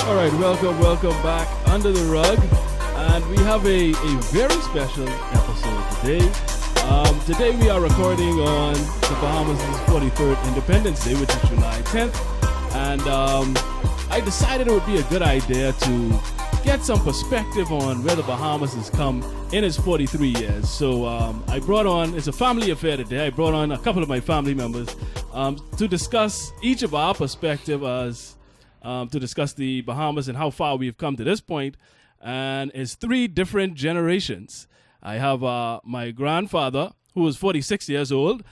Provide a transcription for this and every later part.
All right, welcome back Under the Rug. And we have a very special episode today. Today we are recording on the Bahamas' 43rd Independence Day, which is July 10th. And I decided it would be a good idea to get some perspective on where the Bahamas has come in its 43 years. So I brought on, it's a family affair today, I brought on a couple of my family members to discuss each of our perspective as to discuss the Bahamas and how far we've come to this point. And it's three different generations. I have my grandfather, who was 46 years old.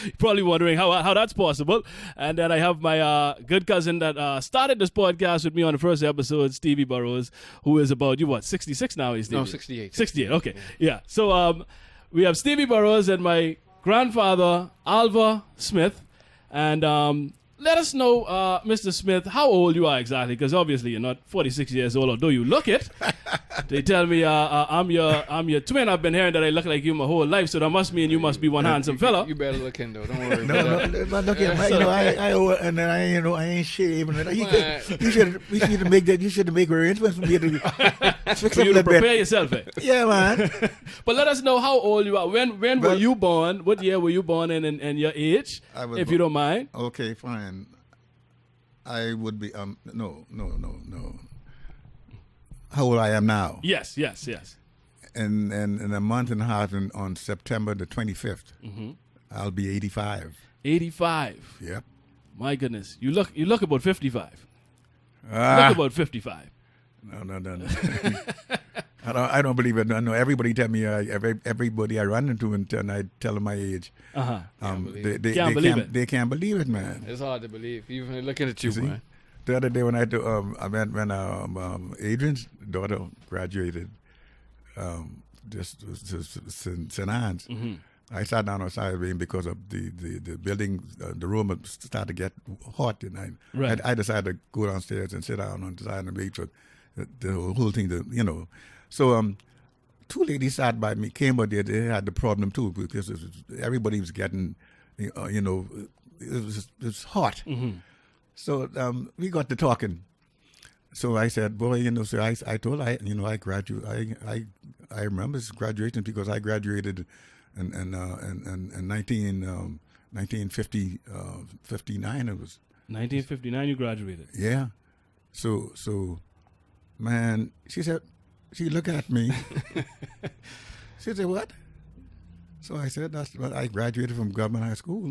You're probably wondering how that's possible. And then I have my good cousin that started this podcast with me on the first episode, Stevie Burrows, who is about, 66 now? He's No, 68. 68, okay. Yeah. So we have Stevie Burrows and my grandfather, Alva Smith. And let us know, Mr. Smith, how old you are exactly, because obviously you're not 46 years old, although you look it. They tell me I'm your twin. I've been hearing that I look like you my whole life, so that must mean you must be one handsome fella. You better look in though. Don't worry. No, but look at I ain't shaved. You should make that. You should make arrangements for me to fix For up you a to little prepare bit. yourself. Yeah, man. But let us know how old you are. When were you born? What year were you born in, and your age, if you don't mind? Okay, fine. I would be no. How old I am now? Yes. In a month and a half, on September the 25th, I'll be 85. 85. Yep. My goodness, you look about 55. You Ah, look about 55. no. I don't believe it. No, everybody tell me. Everybody I run into and I tell them my age. They can't believe it, man. It's hard to believe, even looking at you, See? man. The other day when when Adrian's daughter graduated, St. Anne's, I sat down outside waiting because of the building, the room had started to get hot, and I decided to go downstairs and sit down on the side and wait for the whole thing to, So two ladies sat by me, came out there, they had the problem too, because everybody was getting, it was hot. So we got to talking. So I said, boy, so I told I graduated. I remember this graduation because I graduated in 1959. It was 1959. You graduated. Yeah. So man, she looked at me. She said, what? So I said, I graduated from government high school.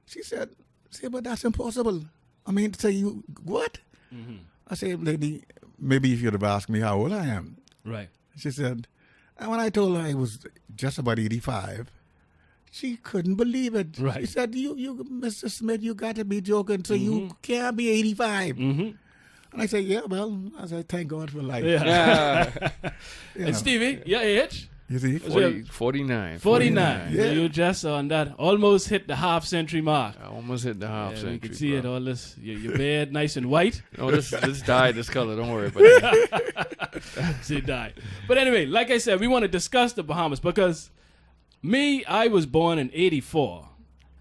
She said, but that's impossible. I mean, to say you, what? I said, lady, maybe you should have asked me how old I am. Right. She said, and when I told her I was just about 85, she couldn't believe it. Right. She said, you Mr. Smith, you got to be joking, so you can't be 85. And I said, yeah, well, I said, thank God for life. Yeah. You And know. Stevie, your age? You see? 49. 49. Yeah. So you just on that, almost hit the half-century mark. I almost hit the half century. You can see it, bro. all this, your beard nice and white. No, this dyed this color. Don't worry about it. See, died. But anyway, like I said, we want to discuss the Bahamas because I was born in 84.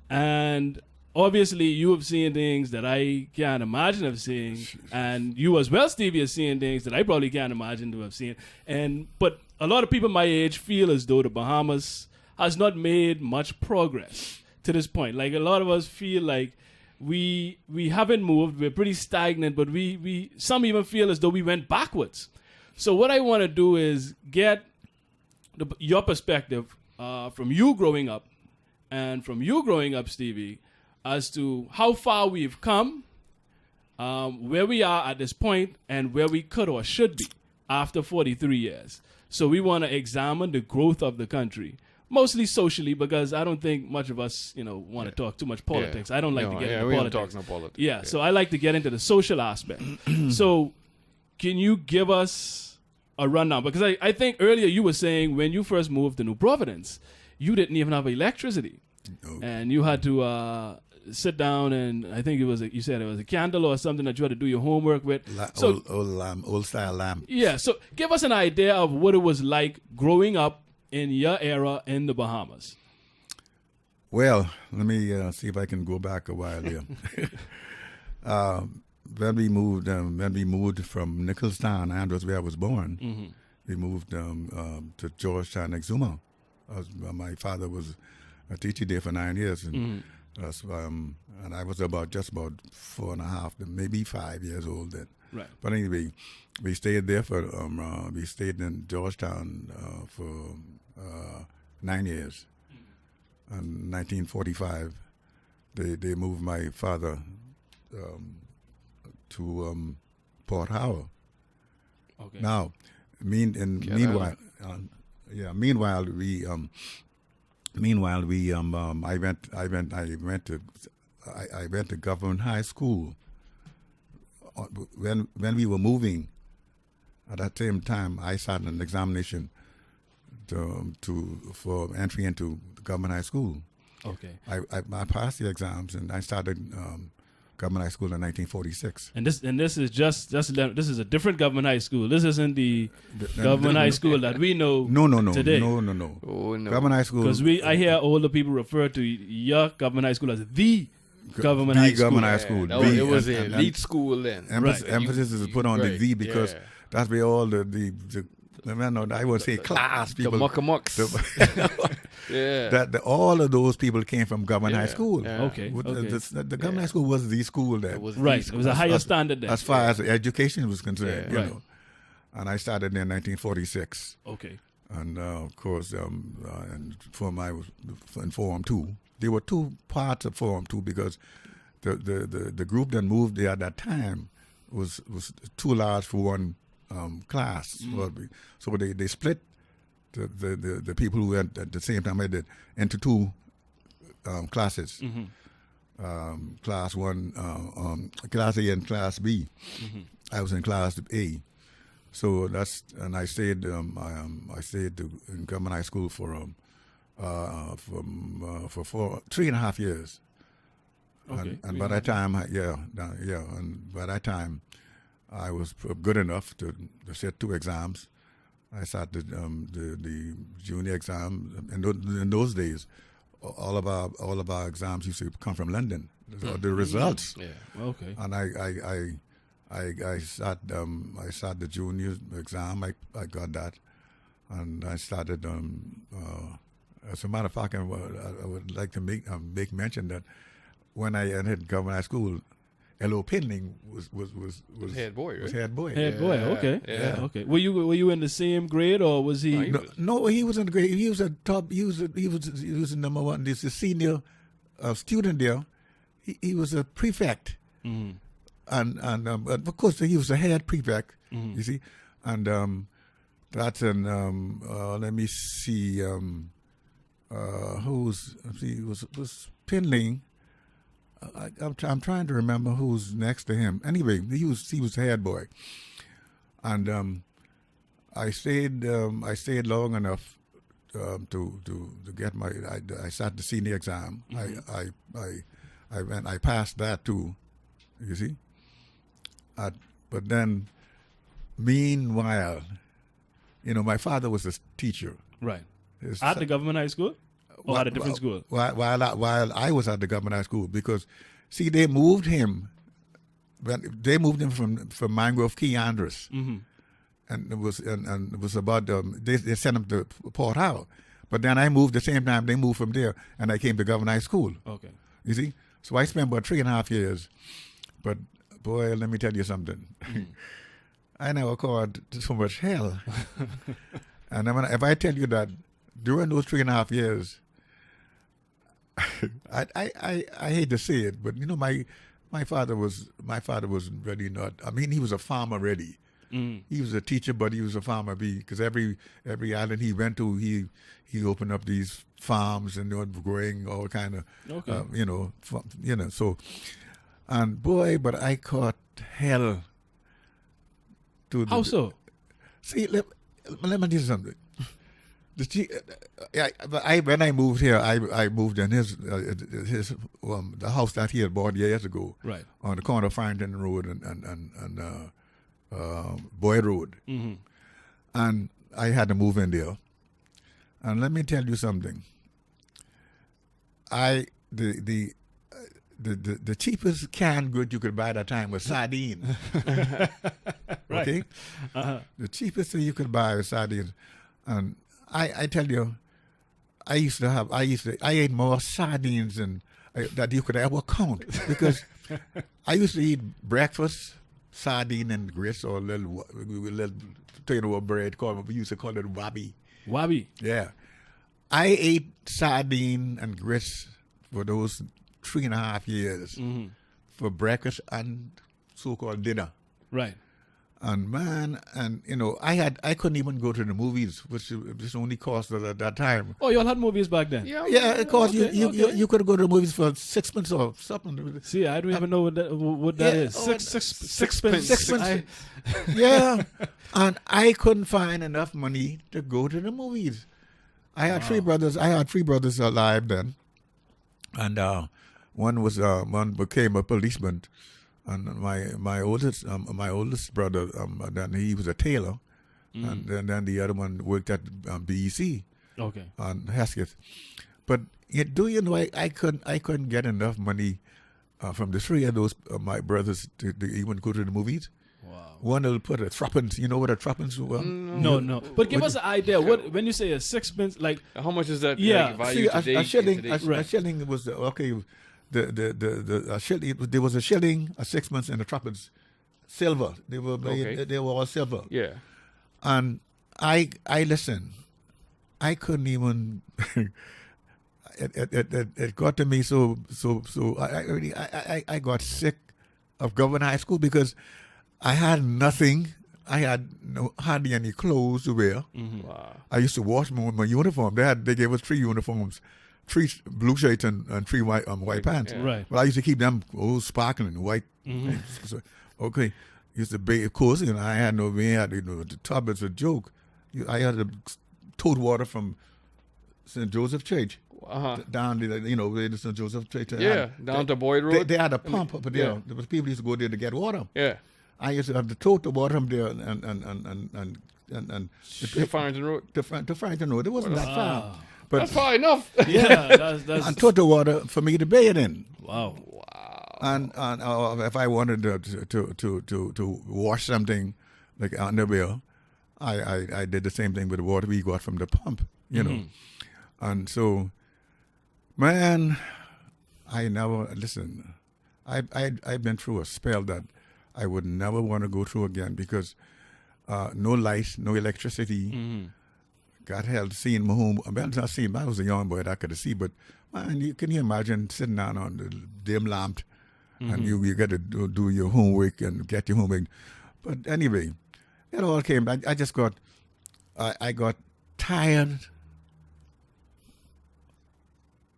And obviously you have seen things that I can't imagine of seeing. And you as well, Stevie, have seen things that I probably can't imagine to have seen. But a lot of people my age feel as though the Bahamas has not made much progress to this point. Like a lot of us feel like we haven't moved. We're pretty stagnant, but some even feel as though we went backwards. So what I want to do is get your perspective from you growing up and from you growing up, Stevie, as to how far we've come, where we are at this point, and where we could or should be after 43 years. So we want to examine the growth of the country, mostly socially, because I don't think much of us, want to talk too much politics. I don't like to get into we politics. don't talk no politics. Yeah, so I like to get into the social aspect. So can you give us a rundown? Because I think earlier you were saying when you first moved to New Providence, you didn't even have electricity. No. And you had to sit down and I think you said it was a candle or something that you had to do your homework with. Old style lamp. Yeah, so give us an idea of what it was like growing up in your era in the Bahamas. Well, let me see if I can go back a while here. when we moved from Nicholstown, and was where I was born, we moved to Georgetown, Exuma. My father was a teacher there for 9 years, and and I was just about 4.5, maybe 5 years old then. Right. But anyway, we stayed there we stayed in Georgetown for 9 years. In 1945, they moved my father to Port Howard. Okay. Now, meanwhile, I went to government high school. When we were moving, at that same time, I sat an examination for entry into government high school. Okay. I passed the exams, and I started government high school in 1946. And this is a different government high school. This isn't the government high school that we know today. No. Oh, no. Government high school. Because I hear older people refer to your government high school as the government high school. Government high school. It was an elite school then. Emphasis is put on the V because that's where all the I would say class people. The muckamucks. All of those people came from government high school. Yeah. Okay. The government high school was the school there. It was Right. It was a higher standard there. As far as education was concerned, Right. And I started there in 1946. Okay. And of course, and I was in Form 2. There were two parts of Form 2 because the group that moved there at that time was too large for one class. So they split the people who went at the same time I did into two classes. Class 1, Class A and Class B. I was in Class A. So I stayed in government high school for 3.5 years. Okay. And by that time, and by that time, I was good enough to sit 2 exams. I sat the junior exam. In those days, all of our exams used to come from London. The results. Yeah. Okay. And I sat the junior exam. I got that, and I started. As a matter of fact, I would like to make mention that when I entered government high school, L.O. Pinling was head boy, right? Was head boy. Head boy. Okay. Yeah. Okay. Were you in the same grade or was he? No, he was in the grade. He was a top. He was number one. This is senior student there. He was a prefect, and of course he was a head prefect. You see, and that's in. Let me see. Was Pinling. I'm trying to remember who's next to him. Anyway, he was the head boy, and I stayed long enough to get my. I sat the senior exam. I passed that too. You see, but then, meanwhile, my father was a teacher. Right. At the government high school? Or at a different school? While I was at the government high school, because, see, they moved him from Mangrove Key, Andres, and it was about they sent him to Port Howard, but then I moved the same time they moved from there, and I came to government high school. Okay. You see, so I spent about 3.5 years, but boy, let me tell you something. I never caused so much hell, and if I tell you that during those 3.5 years. I hate to say it, but my father was really not. I mean, he was a farmer really. He was a teacher, but he was a farmer because every island he went to, he opened up these farms and they were growing all kind of So, and boy, but I caught hell. How so? See, let me tell you something. When I moved here, I moved in his the house that he had bought years ago, right, on the corner of Farrington Road and Boyd Road, and I had to move in there. And let me tell you something. The the cheapest canned good you could buy at that time was sardines. Right. Okay? The cheapest thing you could buy was sardines. And I tell you, I ate more sardines that you could ever count, because I used to eat breakfast, sardine and grits, or little potato bread, we used to call it wabi. Wabi. Yeah. I ate sardine and grits for those 3.5 years for breakfast and so-called dinner. Right. And man, I couldn't even go to the movies, which only cost at that time. Oh, y'all had movies back then? Yeah, of course. Okay, You could go to the movies for $6 or something. See, I don't even know what that is. Sixpence. Yeah, and I couldn't find enough money to go to the movies. I had three brothers. I had three brothers alive then, and one became a policeman, and my oldest brother then he was a tailor, and then the other one worked at BEC. Okay. On Hesketh, but do you know I couldn't get enough money from the three of those my brothers to even go to the movies. Wow. One will put a threepence. You know what a threepence was? No. But give us an idea. What when you say a sixpence, like how much is that? Yeah. Value today, a shilling. right. A shilling was okay. A shilling. There was a shilling, a sixpence, and a threepence, silver. They were made, Okay. They were all silver. Yeah. And I listen. I couldn't even. It got to me so. I got sick of government high school because I had nothing. I had hardly any clothes to wear. Wow. I used to wash my uniform. They gave us 3 uniforms, 3 blue shirts and 3 white pants. Yeah. right. Well, I used to keep them all sparkling white. So, okay, used to bathe. Of course, I had no. We had the tub is a joke. I had to tote water from St. Joseph Church down the St. Joseph Church. Down to Boyd Road. They had a pump up there. Yeah. There was people used to go there to get water. Yeah. I used to have to tote the water from there and To Farrington Road. to Farrington Road. It wasn't that far, but That's far enough. Yeah, that's and tote the water for me to bathe in. wow. And if I wanted to wash something like underwear, I did the same thing with the water we got from the pump, And so, man, I never listen. I've been through a spell that I would never want to go through again because no lights, no electricity. God held seeing my home. Well, not seeing. I was a young boy that I could see, but man, can you imagine sitting down on the dim lamp and you got to do your homework and get your homework. But anyway, it all came. I just got, I got tired.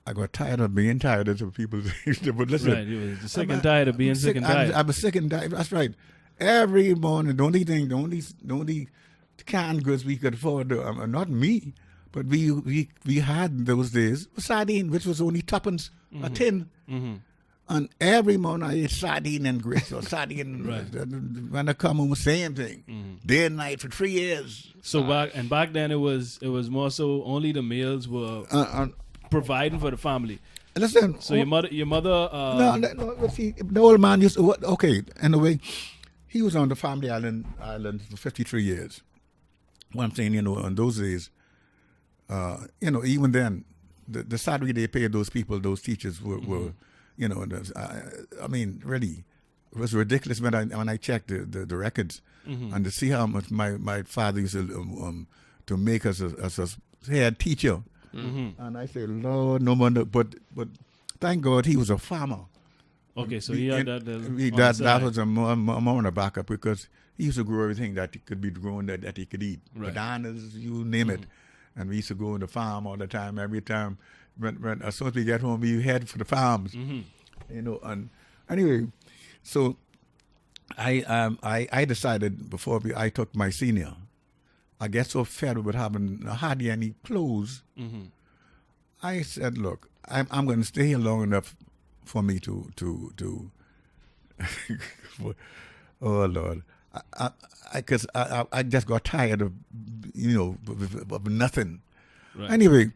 I got tired of being tired of people. But listen, Right, you were sick and tired of being sick and tired. I was sick and tired. That's right. Every morning, the only canned goods we could afford, not me, but we had those days sardine, which was only tuppence a tin. And every morning I ate sardine and grits or sardine. When I come home, same thing, day and night for 3 years. So back then it was more so only the meals were providing for the family. Listen, So your mother. no. See, the old man used to. Okay, in a way, he was on the family island for 53 years. What I'm saying, in those days, even then, the salary they paid those people, those teachers were I mean, really, it was ridiculous when I checked the records and to see how much my father used to make us as a head teacher. And I said, Lord, no wonder, but thank God he was a farmer. Okay, so he had that. That was a more on a backup because he used to grow everything that could be grown that he could eat. Right. Bananas, you name it. And we used to go in the farm all the time. Every time, when as soon as we get home, we head for the farms. And anyway, so I decided before I took my senior, I get so fed with having hardly any clothes. I said, look, I'm going to stay here long enough for me to oh Lord, because I just got tired of of nothing. Right. Anyway,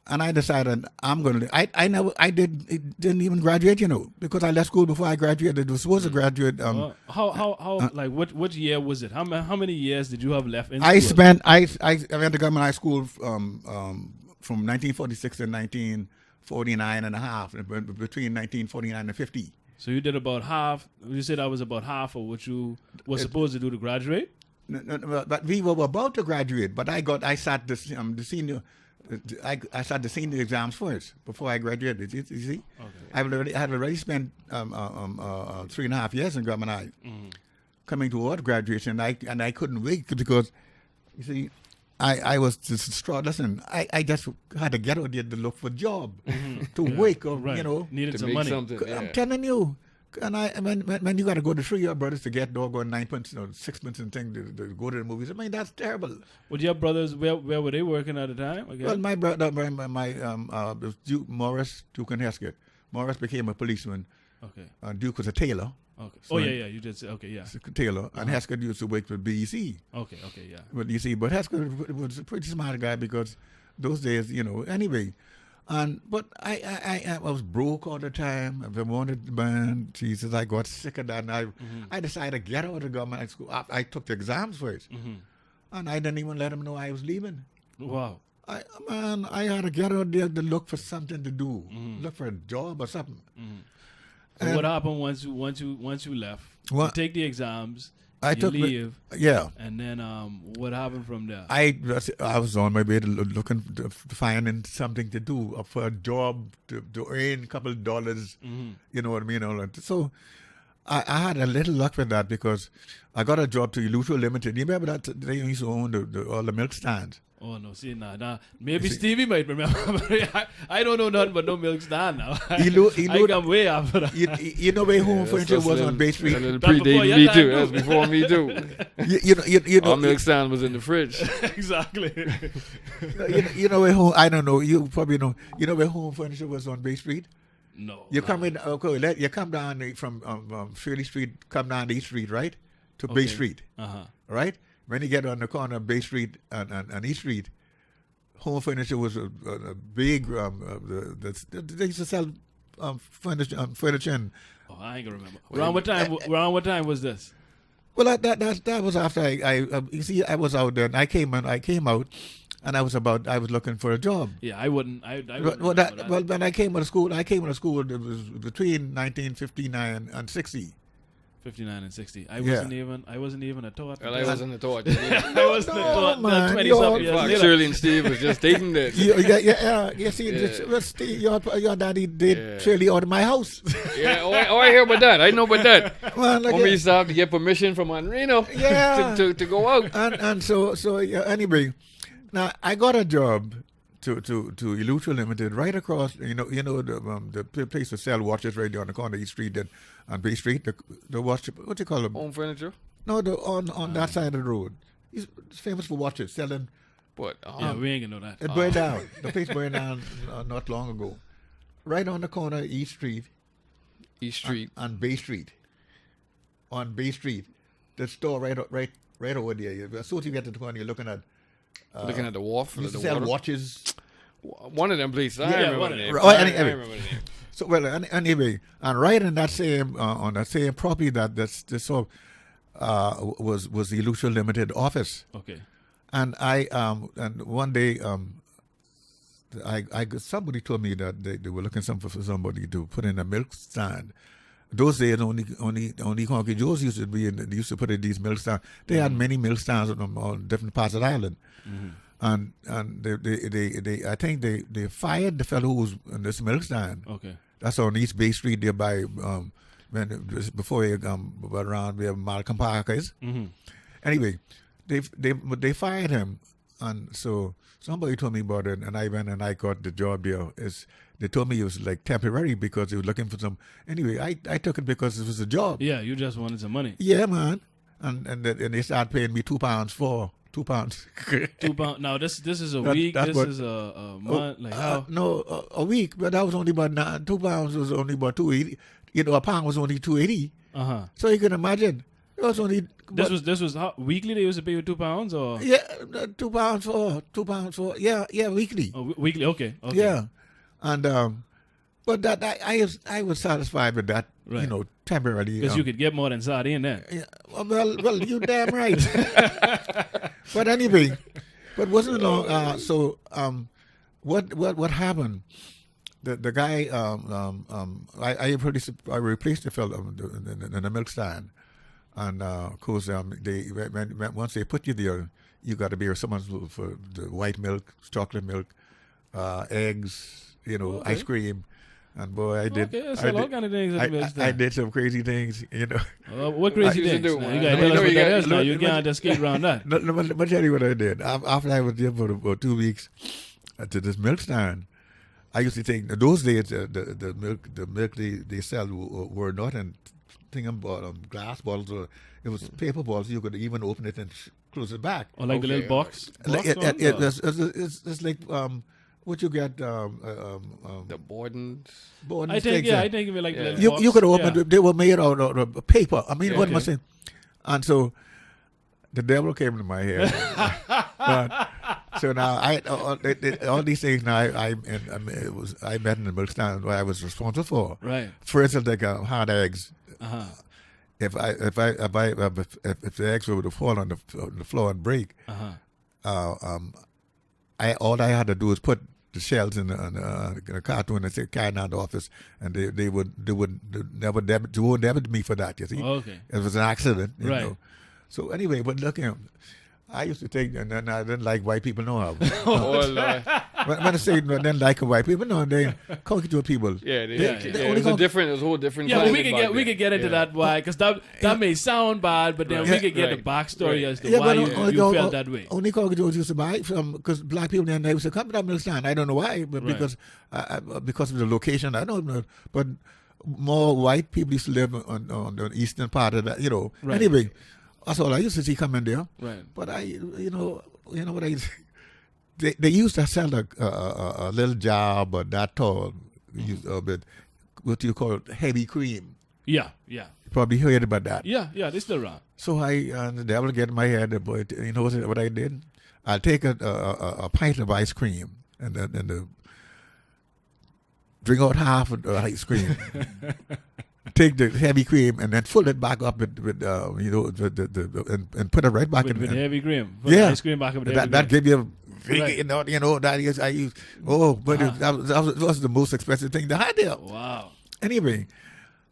And I decided I'm going to. I didn't even graduate, because I left school before I graduated. I was supposed to graduate. How like what year was it? How many years did you have left in school? I went to government high school from 1946 to 1949 and a half, between 1949 and 50. So you did about half. You said that was about half of what you were supposed to do to graduate. No, but we were about to graduate. But I sat the senior. I sat the senior exams first before I graduated. You see, okay. I had already spent 3.5 years in government high, coming toward graduation, and I couldn't wait because, you see, I was just distraught. Listen, I just had to get out there to look for a job, to work, or needed to some make money. Something, yeah. I'm telling you. And when you got to go to 3 year brothers to get doggone 9pence, 6pence and things to go to the movies, I mean, that's terrible. Well, your brothers, where were they working at the time? Okay. Well, my brother, was Duke Morris, Duke and Heskett. Morris became a policeman. Okay. Duke was a tailor. Okay. So you did say, okay, yeah. Tailor. And Heskett used to work for BEC. Okay, yeah. But you see, Heskett was a pretty smart guy because those days, anyway. But I was broke all the time. I wanted to burn. Jesus, I got sick of that. And I decided to get out of government school. I took the exams first. And I didn't even let them know I was leaving. Wow. I had to get out there to look for something to do. Look for a job or something. So what happened once you left? You take the exams. You leave. Yeah. And then what happened from there? I was on my way to looking to finding something to do for a job to earn a couple of dollars. You know what I mean? So I had a little luck with that because I got a job to Luto Limited. You remember that they used to own all the milk stands? Oh, no, see, nah. Maybe Stevie might remember. I don't know nothing but no milk stand now. I come way after that. You know where Home Furniture was on Bay Street? A little predated me too. That's before me too. You know, our milk stand was in the fridge. Exactly. You know where Home, I don't know, you probably know. You know where Home Furniture was on Bay Street? No. You come in, you come down from Shirley Street, come down East Street, right? To Bay Street. Right? When you get on the corner of Bay Street and East Street, Home Furniture was a big. They used to sell furniture. And, I ain't gonna remember. Around what time was this? Well, that was after you see, I was out there and I came out, and I was looking for a job. Yeah, I wouldn't. Well, when I came to school, it was between 1959 and 60. 59 and 60. I wasn't even a thought. Well, I wasn't a thought. I wasn't a thought. 20-something years later. Shirley and Steve was just taking that. You see, Steve, your daddy did Shirley out of my house. Yeah, I hear about that. I know about that. Man, when we used to have to get permission from Henrino to go out. And so anyway, now I got a job to Elutra Limited right across, the place to sell watches right there on the corner of East Street and on Bay Street, the watch, what do you call them? Home Furniture? No, on that side of the road. It's famous for watches, selling. What? Yeah, we ain't gonna know that. It burned down. The place burned down not long ago. Right on the corner of East Street. East Street. On Bay Street. On Bay Street. The store right over there. As soon as you get to the corner, you're looking at the wharf. You sell watches. One of them places. I remember the name. I remember the name. So anyway, and right in that same on that same property that was the Elutra Limited office. Okay. And and one day somebody told me that they were looking for somebody to put in a milk stand. Those days only Conky Joe's used to put in these milk stands. They had many milk stands on different parts of the island. And they I think they fired the fellow who was in this milk stand. Okay. That's on East Bay Street there by before you around where Malcolm Park is. Anyway, they fired him, and so somebody told me about it, and I went and I got the job there. They told me it was like temporary because they were looking for some. Anyway, I took it because it was a job. Yeah, you just wanted some money. Yeah, man, and they started paying me £2 for. £2. £2. Now this is a week. This is a month. Like how? No, a week. But that was only about £2 was only about £2.80. A pound was only £2.80. Uh-huh. So you can imagine. It was only. This was weekly. They used to pay you £2 or Yeah, £2 for weekly. Weekly. Okay. Yeah, and but that I was satisfied with that. Right. You know, temporarily. Because you could get more than sardine there. Yeah, well, you damn right. But anyway, but wasn't long. What happened? The guy I replaced the fellow in the milk stand, and of course they once they put you there, you got to be responsible for the white milk, chocolate milk, eggs, ice cream. And boy, I did. Okay, so all kind of things. I did some crazy things, What crazy things? You got to tell us what that is now. You can't just skate around that. Let me tell you what I did. After I was there for about 2 weeks to this milk stand, I used to take those days the milk they sell were not in glass bottles, or it was paper bottles. You could even open it and close it back. Or like the little box. It's like what you get the Bordens. I think it was like the little box. You could open it. They were made out of paper. I mean, what am I saying? And so the devil came into my head. So now all these things now I met in the milk stand where I was responsible for. Right. For instance, like hard eggs. Uh-huh. If the eggs were to fall on the floor and break, all I had to do was put the shells in a cartoon and say carry down the office, and they would never debit me for that. You see, okay. It was an accident, you Right. know. So anyway, but look, I used to take, and then I didn't like white people. No, Oh, Lord. when I say I didn't like white people, no, they congregate people. Yeah, only it was a whole different. Yeah, but climate we could get into that why, because that may sound bad, but then we could get the backstory as to why you felt that way. Only congregate used to buy because black people then they used to come to that milk stand. I don't know why, but because of the location, I don't know. But more white people used to live on the eastern part of that, Right. Anyway, that's all I used to see coming there. Right. But what they used to sell a little jar, but that tall, with what you call heavy cream. Yeah. You probably heard about that. Yeah, they still around. So the devil get in my head, boy, you know what I did? I'll take a pint of ice cream and drink out half of the ice cream. Take the heavy cream and then fill it back up with and put it right back with heavy cream. Put the ice cream back up with heavy that cream. give you Right. that is I use. Oh, but that was the most expensive thing they had there. Wow. Anyway,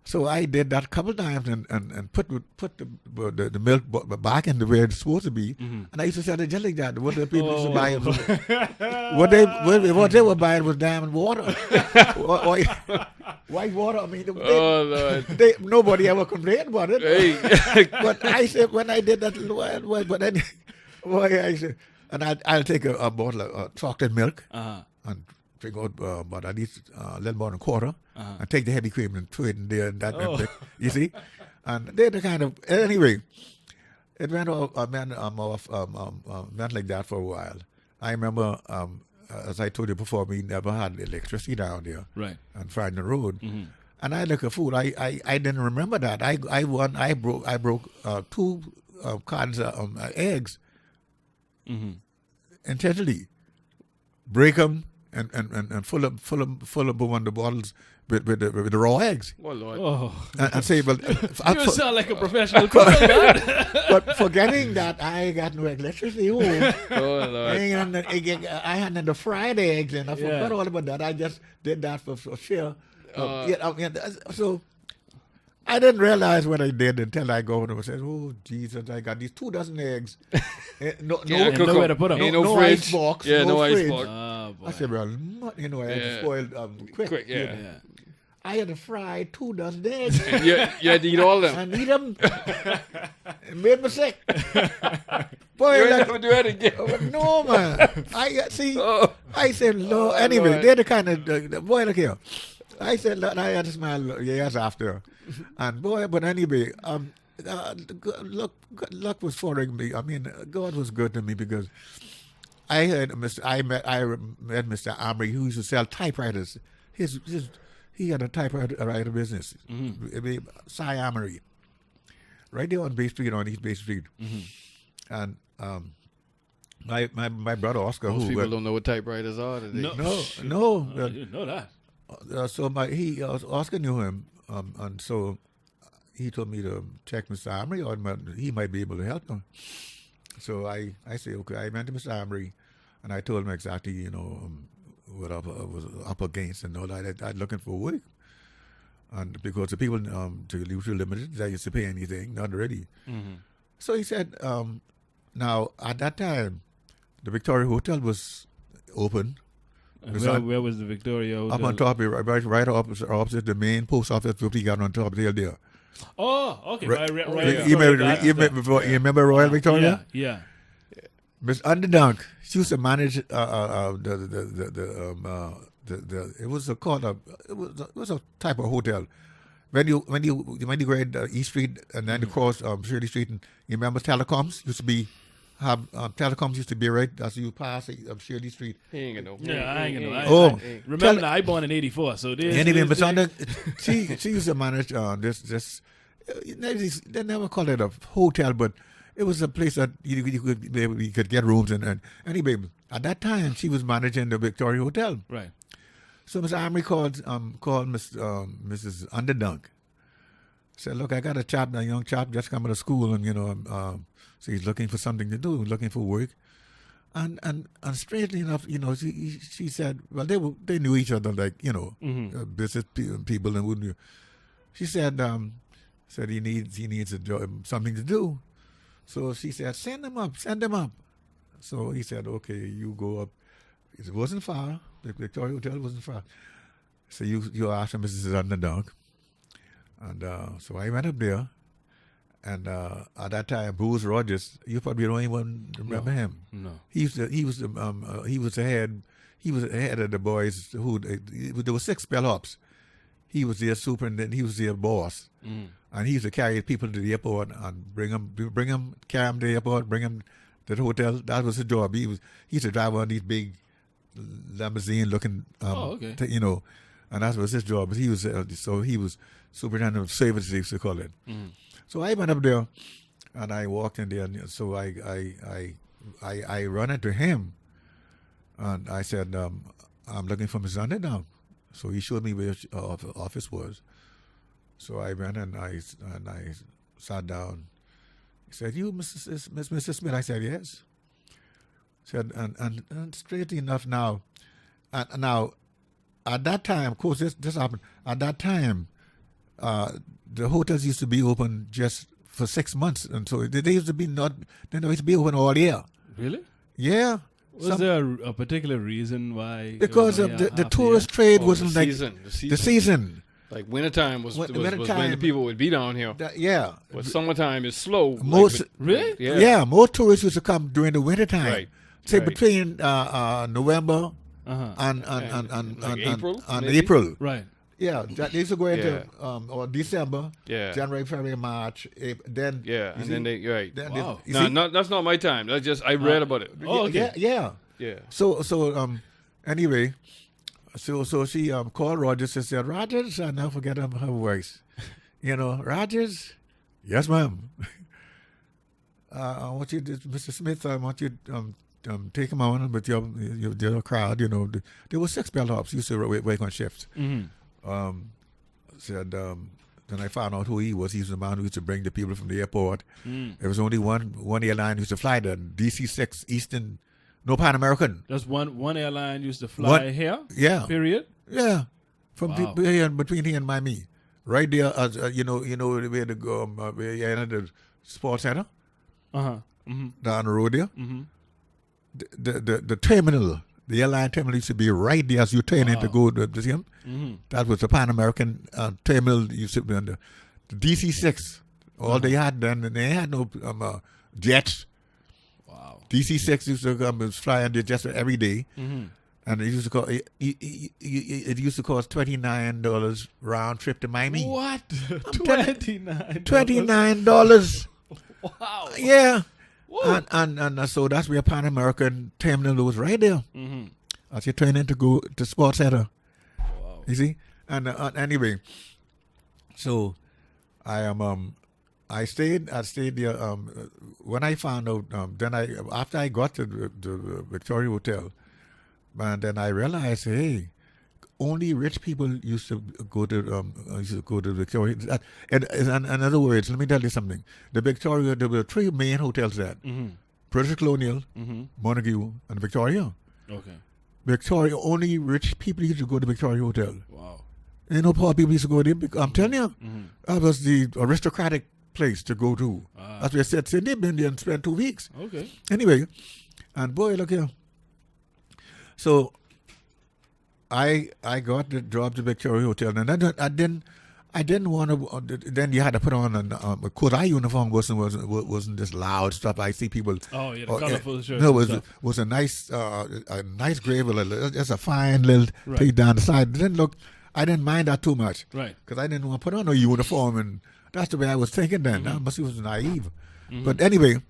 so I did that a couple times and put the milk back in the way it's supposed to be. Mm-hmm. And I used to sell it just like that. What the people used to buy what they were buying was diamond water, white water. I mean, nobody ever complained about it. Hey. But I said when I did that, but then I said, and I'll take a bottle of chocolate milk and drink out about at least a little more than a quarter, and take the heavy cream and throw it in there and that. And you see, and they're the kind of anyway. It went off, went like that for a while. I remember, as I told you before, we never had electricity down there, right, on Friday Road. Mm-hmm. And I like a fool. I didn't remember that. I broke 2 cartons of eggs. Mm-hmm. Intentionally break them and full up one of the bottles with the raw eggs. Oh, Lord. Oh. And say, well, You sound like a professional cook, man. but forgetting that I got no electricity home. Oh, Lord. I had the fried eggs and I forgot all about that. I just did that for sure. So I didn't realize what I did until I go home and said, "Oh Jesus, I got these 24 eggs. Nowhere to put them. Ain't no fridge. ice box. Yeah, no ice fridge. box. Oh, boy. I said, well, I had to spoil quick. Yeah. I had to fry 24 eggs You had to eat all of them. and eat them. It made me sick. Boy, You ain't never do that again. no, man. I said, Lord. Anyway, Lord. they're the kind of, boy, look here. I said, Lord, I had to smile years after. And boy, but anyway, luck was following me. I mean, God was good to me because I met Mr. Amory, who used to sell typewriters. He had a typewriter business, Cy Amory. right there on Bay Street, on East Bay Street. And my brother Oscar, Most who people don't know what typewriters are today. No. no, You know that. so Oscar knew him, and so he told me to check Mr. Amory, or he might be able to help him. So I say, okay. I went to Mr. Amory, and I told him exactly, what I was up against and all that. I'm looking for work, and because the people to Lucia Limited, they used to pay anything, not really. So he said, now at that time, the Victoria Hotel was open. Where was the Victoria Hotel? Up on top, right opposite the main post office. 50 got on top there. Oh, okay. Right. You remember Royal Victoria? Yeah. Miss Underdunk, she used to manage it was a type of hotel. When you go at East Street and then across Shirley Street, and you remember Telecoms used to be right as you pass Shirley Street. He ain't gonna know. Yeah, I ain't gonna know. Remember, I born in '84, so this. Anyway, Miss Underdunk, she used to manage this. They never called it a hotel, but it was a place that you could get rooms and anyway, at that time she was managing the Victoria Hotel. Right. So Mr. Amory called Mrs. Underdunk. Said, look, I got a young chap just coming to school, and so he's looking for something to do, looking for work, and strangely enough, she said, well, they knew each other, like business people, and wouldn't you? She said he needs a job, something to do. So she said, send him up. So he said, okay, you go up. It wasn't far. The Victoria Hotel wasn't far. So you asked him, Mrs. Underdog. And so I went up there. And at that time, Bruce Rogers, you probably don't even remember him. No. He was the head of the boys there were 6 bellhops. He was their superintendent. He was their boss. And he used to carry people to the airport and carry them to the airport, bring them to the hotel. That was his job. He used to drive on these big limousine-looking, okay. And that was his job. But he was superintendent of service, they used to call it. So I went up there, and I walked in there. And so I run into him, and I said, I'm looking for Miss Underdog. So he showed me where his office was. So I went and I sat down. He said, "You, Mrs. Smith?" I said, "Yes." He said, and straight enough now, now at that time, of course, this happened. At that time, the hotels used to be open just for 6 months, and so they used to be open all year. Really? Yeah. Was there a particular reason why? Because of the tourist trade wasn't the season. Like wintertime was when the people would be down here. Yeah. But summertime is slow. Really? Yeah. Most tourists used to come during the wintertime. Right. Say between November and April. April. Right. Yeah, they used to go into or December, Yeah. January, February, March, April, then Then they right. Wow. That's not my time. That's just I read about it. Oh, okay. Yeah. So anyway, so she called Rogers and said, "Rogers," I never forget her voice. Rogers. Yes, ma'am. I want you, Mr. Smith. I want you take him on with your crowd. There were 6 bellhops used to work on shifts. Said then I found out who he was. He was the man who used to bring the people from the airport. There was only one airline who used to fly the DC-6 Eastern, no Pan American. Just one airline used to fly here. Yeah. Period. Yeah, from between here and Miami, right there. Where to go? Where you enter the sports center. Down the road there. The terminal. The airline terminal used to be right there as you turn in to go to the museum. That was the Pan American terminal. Used to be on the DC-6. All they had then, they had no jets. Wow. DC-6 used to come and fly on the jets every day, and it used to cost it used to cost $29 round trip to Miami. What? $29. $29. Wow. Yeah. And so that's where Pan American terminal was right there. As you turn in to go to Sports Center. Wow. You see? And anyway, so I am I stayed there. When I found out, after I got to the Victoria Hotel, and then I realized, hey, only rich people used to go to Victoria. In other words, let me tell you something. The Victoria, there were 3 main hotels there: British Colonial, Montague, and Victoria. Okay. Victoria, only rich people used to go to Victoria Hotel. Wow. You know, poor people used to go there. I'm telling you, that was the aristocratic place to go to. As we said, they've been there and spent 2 weeks. Okay. Anyway, and boy, look here. So I got the job to Victoria Hotel, and I didn't want to. Then you had to put on a Kodai uniform. Wasn't this loud stuff I see people. Oh yeah, the colorful shirt. No, it was a nice gray with just a fine little thing down the side. I didn't mind that too much, right? Because I didn't want to put on a uniform, and that's the way I was thinking then. I must was naive, but anyway,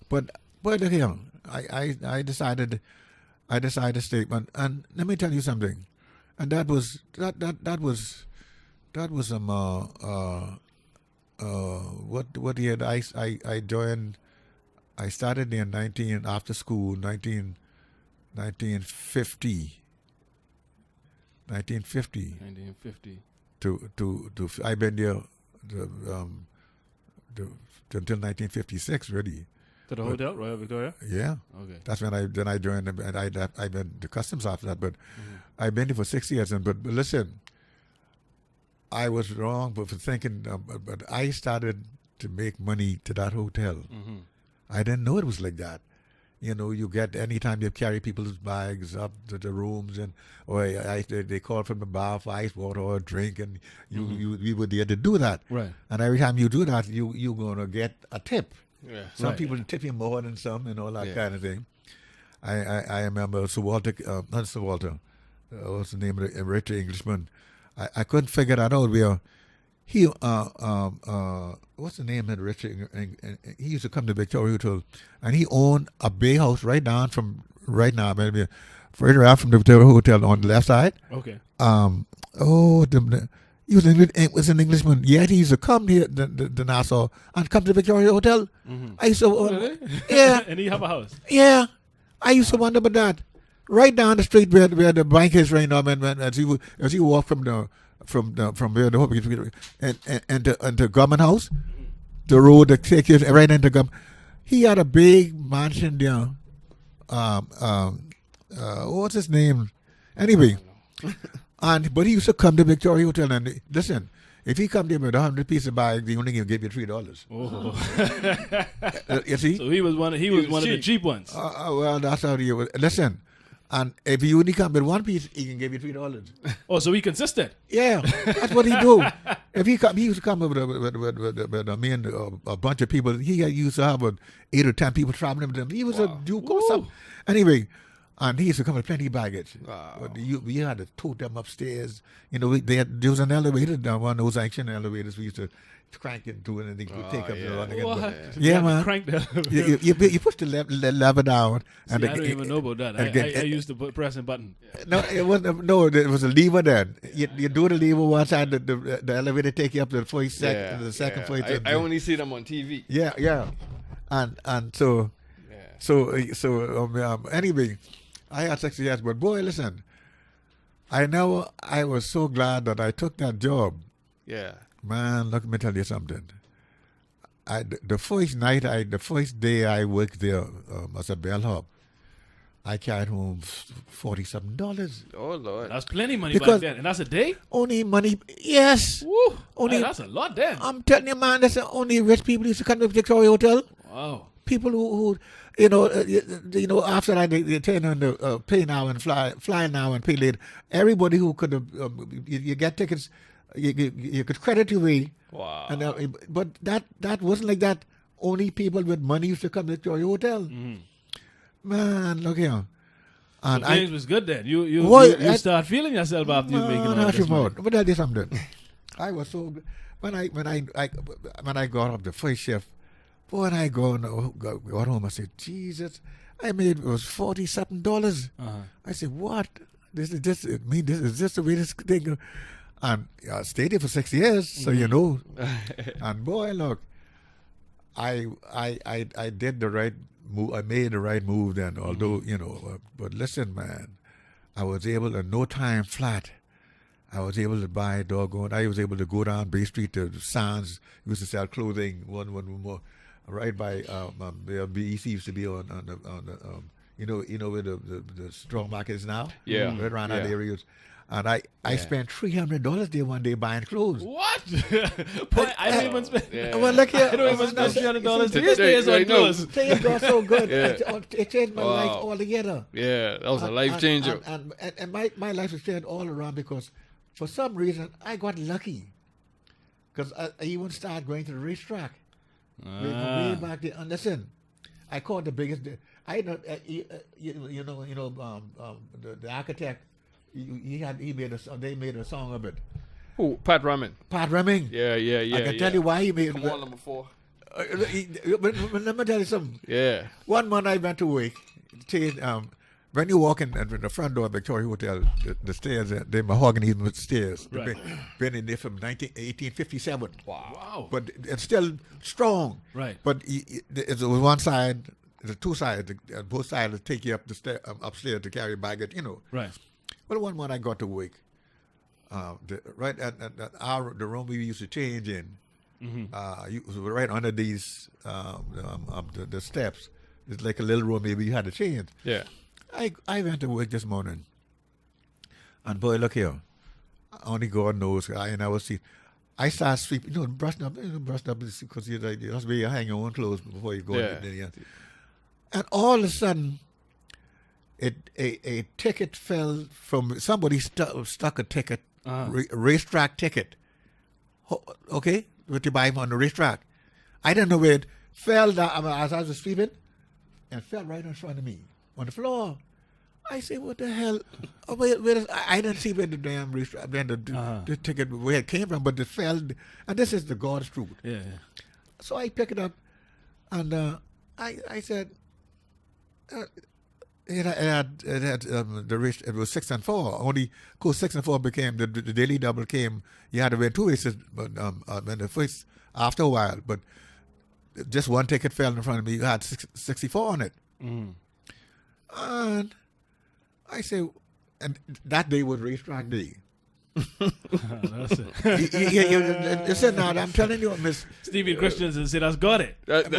but look here, I decided to stay, and let me tell you something, and that was what year I joined. I started in 1950. 1950. To I've been there until 1956 really. To the hotel, Royal Victoria. Yeah. Okay. That's when I joined, and I been the customs after that. But I've been there for 6 years. But listen, I was wrong, but for thinking. But I started to make money to that hotel. I didn't know it was like that. You know, you get anytime you carry people's bags up to the rooms, or they call from the bar for ice water or a drink, and we were there to do that. Right. And every time you do that, you're gonna get a tip. Yeah. Some people tip you more than some, and all that kind of thing. I remember Sir Walter, not Sir Walter, what's the name of the rich Englishman? I couldn't figure that out. Where he what's the name of the rich? He used to come to Victoria Hotel, and he owned a bay house right now from the Victoria Hotel on the left side. Okay. He was an Englishman. Yet he used to come here to Nassau and come to Victoria Hotel. I used to, really? Yeah. And he have a house. Yeah, I used to wonder about that. Right down the street where the bank is right now, as you walk from where the and the government house, the road that takes you right into government. He had a big mansion there. What's his name? Anyway. But he used to come to Victoria Hotel, and listen, if he come there with 100 pieces of bag, he only give you $3. Oh. You see? So he was one of the cheap ones. Well, that's how he was. Listen, and if you only come with one piece, he can give you $3. Oh, so he consistent. Yeah, that's what he do. If he used to come with a bunch of people. He used to have 8 or 10 people traveling with him. He was a Duke or something. Anyway. And he used to come with plenty of baggage. Wow. But we had to tote them upstairs. You know, there was an elevator down, one of those action elevators we used to crank into it, and they could take up the run again. But, yeah, man. Crank the you push the lever down. And I don't even know about that. I used to press a button. No, it wasn't. No, it was a lever then. You do the lever one side, the elevator take you up to the first second, the second floor. I only see them on TV. Yeah. And so anyway. I had 6 years, but boy, listen, I was so glad that I took that job. Yeah. Man, let me tell you something. The first day I worked there as a bellhop, I carried home $47. Oh Lord, that's plenty money back then, and that's a day. Only money, yes. Woo, that's a lot then. I'm telling you, man, that's the only rich people used to come to Victoria Hotel. Wow. People who after that they turn on the pay now and fly now and pay later. Everybody who could you get tickets, you could credit your way. Wow. And but that wasn't like that. Only people with money used to come to Victoria Hotel. Mm-hmm. Man, look here. And so things was good then. You start feeling yourself after you making all this money. But I did something. I was so good. When I got up the first shift. Boy, when I got home, I said, Jesus, I made it was $47. I said, what? This is just the way this thing. And I stayed there for 6 years, so you know. And boy, look, I did the right move. I made the right move then. Although but listen, man, I was able in no time flat. I was able to buy doggone. I was able to go down Bay Street to Sands. Used to sell clothing. One more, right by where BEC used to be on the where the strong market is now. Yeah, right around that area. And I spent $300 there one day buying clothes. What? Boy, I don't even spend. Well, look here. I don't even spend $300 these days on clothes. Things got so good. It changed my life altogether. Yeah, that was a life changer. And my life has changed all around because for some reason I got lucky. Because I even started going to the racetrack. Way back there. And listen, I caught the biggest. I know, the architect. They made a song of it. Who? Pat Ramin. Pat Ramin. Yeah. I can tell you why he made it. Come on, number 4. But let me tell you something. Yeah. One month I went to work. When you walk in the front door of Victoria Hotel, the stairs, they're mahogany stairs. Right. Been in there from 1857. Wow. But it's still strong. Right. But it was one side, the two sides, both sides to take you up the upstairs to carry baggage, Right. Well, one morning I got to work. Right at the room we used to change in, was right under these the steps. It's like a little room maybe you had to change. Yeah. I went to work this morning, and boy, look here. Only God knows. I started sweeping, brushing up because that's where you hang your own clothes before you go in there. And all of a sudden, a ticket fell from somebody stuck a ticket, racetrack ticket. Okay, what you buy on the racetrack. I don't know where it fell down as I was sweeping, and fell right in front of me on the floor. I say, what the hell? I didn't see where the damn racetrack, the ticket where it came from, but it fell. And this is the God's truth. Yeah. So I pick it up, and I said. It had the race. It was 6 and 4. Only, course, 6 and 4 became the daily double came. You had to win 2 races, but when the first after a while. But just one ticket fell in front of me. You had 64 on it, and I say, and that day was racetrack day. That's it. Listen now, I'm telling you, Miss Stevie Christiansen said, "I've got it." But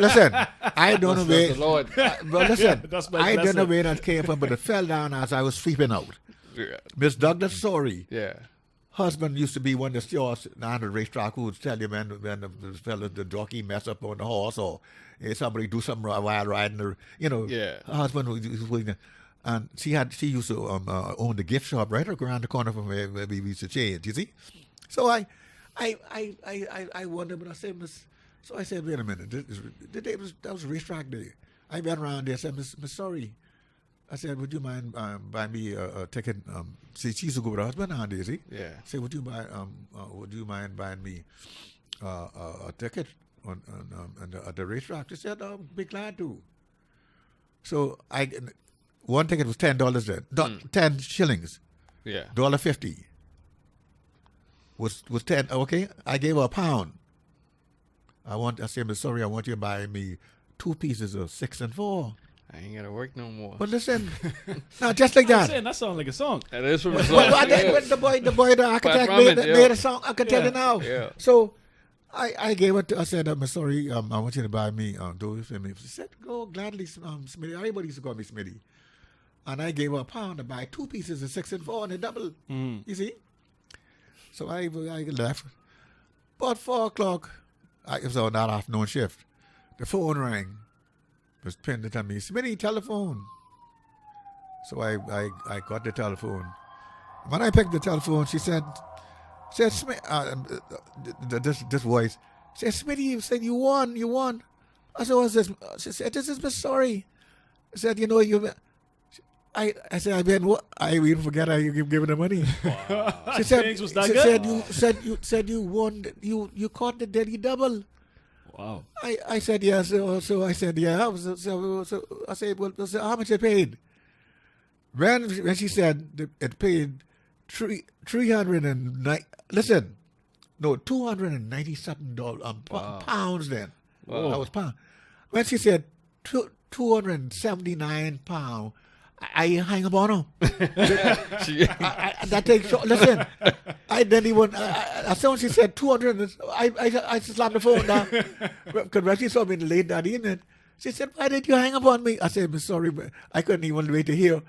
listen, I don't know where. But listen, I don't know where that came from, but it fell down as I was sweeping out. Yeah. Miss Douglas Sorry, husband used to be one of the stewards on the racetrack who would tell you when the jockey mess up on the horse or somebody do something while riding. Husband who. And she used to own the gift shop right around the corner from where we used to change. You see, so I wondered, but I said, so I said, wait a minute, that was racetrack day. I went around there. I said, Miss Sorry, I said, would you mind buying me a ticket? See, she used to go with her husband on there. See, yeah. I said, would you mind buying me a ticket on the racetrack? She said, I'll be glad to. So one ticket was $10 then, 10 shillings. Yeah. $1.50 was 10. Okay, I gave her a pound. I said, Miss Sorry, I want you to buy me 2 pieces of 6 and 4. I ain't gotta work no more. But listen, now just like that. That sounds like a song. That is from a song. The architect made a song. I can tell you now. Yeah. So I gave it to, I said, Miss Sorry, I want you to buy me those for me. She said, go gladly, Smitty. Everybody used to call me Smitty. And I gave her a pound to buy 2 pieces of 6 and 4 and a double. You see? So I left. About 4 o'clock, it was on that afternoon shift. The phone rang. It was pinned to tell me, Smitty, telephone. So I got the telephone. When I picked the telephone, she said, Smith, this voice said, Smitty, you said you won. I said, what's this? She said, this is Miss Sorry. I said, I said, I even forget how you give the money. Wow. She said, you said you won, you caught the daily double. Wow. I said, yes. So I said, yeah. So I said, well, so how much it paid? When she said it paid 309. Listen, No, $290 pounds then. Wow. That was pound. When she said 279 pounds, I hang up on her. That takes listen. I didn't even. As soon as she said 200, I slammed the phone down because when she saw me late that evening, she said, "Why did you hang up on me?" I said, "I'm sorry, but I couldn't even wait to hear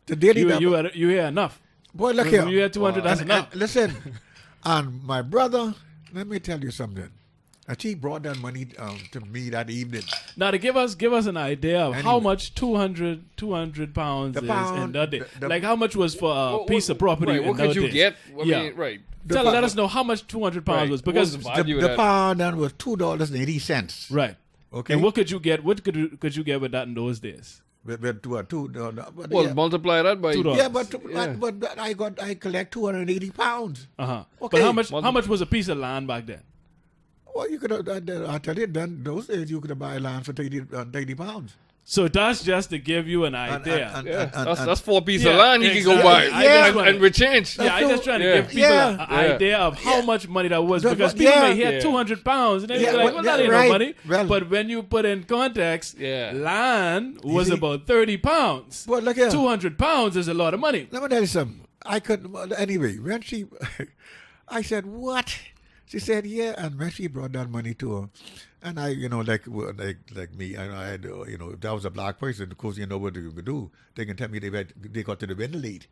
the daily number." You hear enough. Boy, look here. You hear 200. That's enough. Listen, and my brother. Let me tell you something. And she brought that money to me that evening. Now to give us an idea of how much 200 pounds is in that day. Like how much was for a piece of property? Right, what could you get? I mean, right. Let us know how much 200 pounds was, because the pound then was $2.80. Right. Okay. And what could you get? What could you get with that in those days? With multiply that by $2. Yeah, but I collect 280 pounds. Okay. Okay. But how much was a piece of land back then? Well, you could have. I tell you, then those days you could buy land for 30 pounds. So that's just to give you an idea. That's 4 pieces of land you can go buy. And with change. Yeah, I just trying to give people an idea of how much money that was, because people may hear 200 pounds and they're like, well, that ain't no money. Well, but when you put in context, land was about 30 pounds. Well, look here. 200 pounds is a lot of money. Let me tell you something. I couldn't. Anyway, when she, I said, "What?" She said, "Yeah." And when she brought that money to her, and I, like me, I had, if that was a black person, of course, you know what they could do. They can tell me they got to the window late.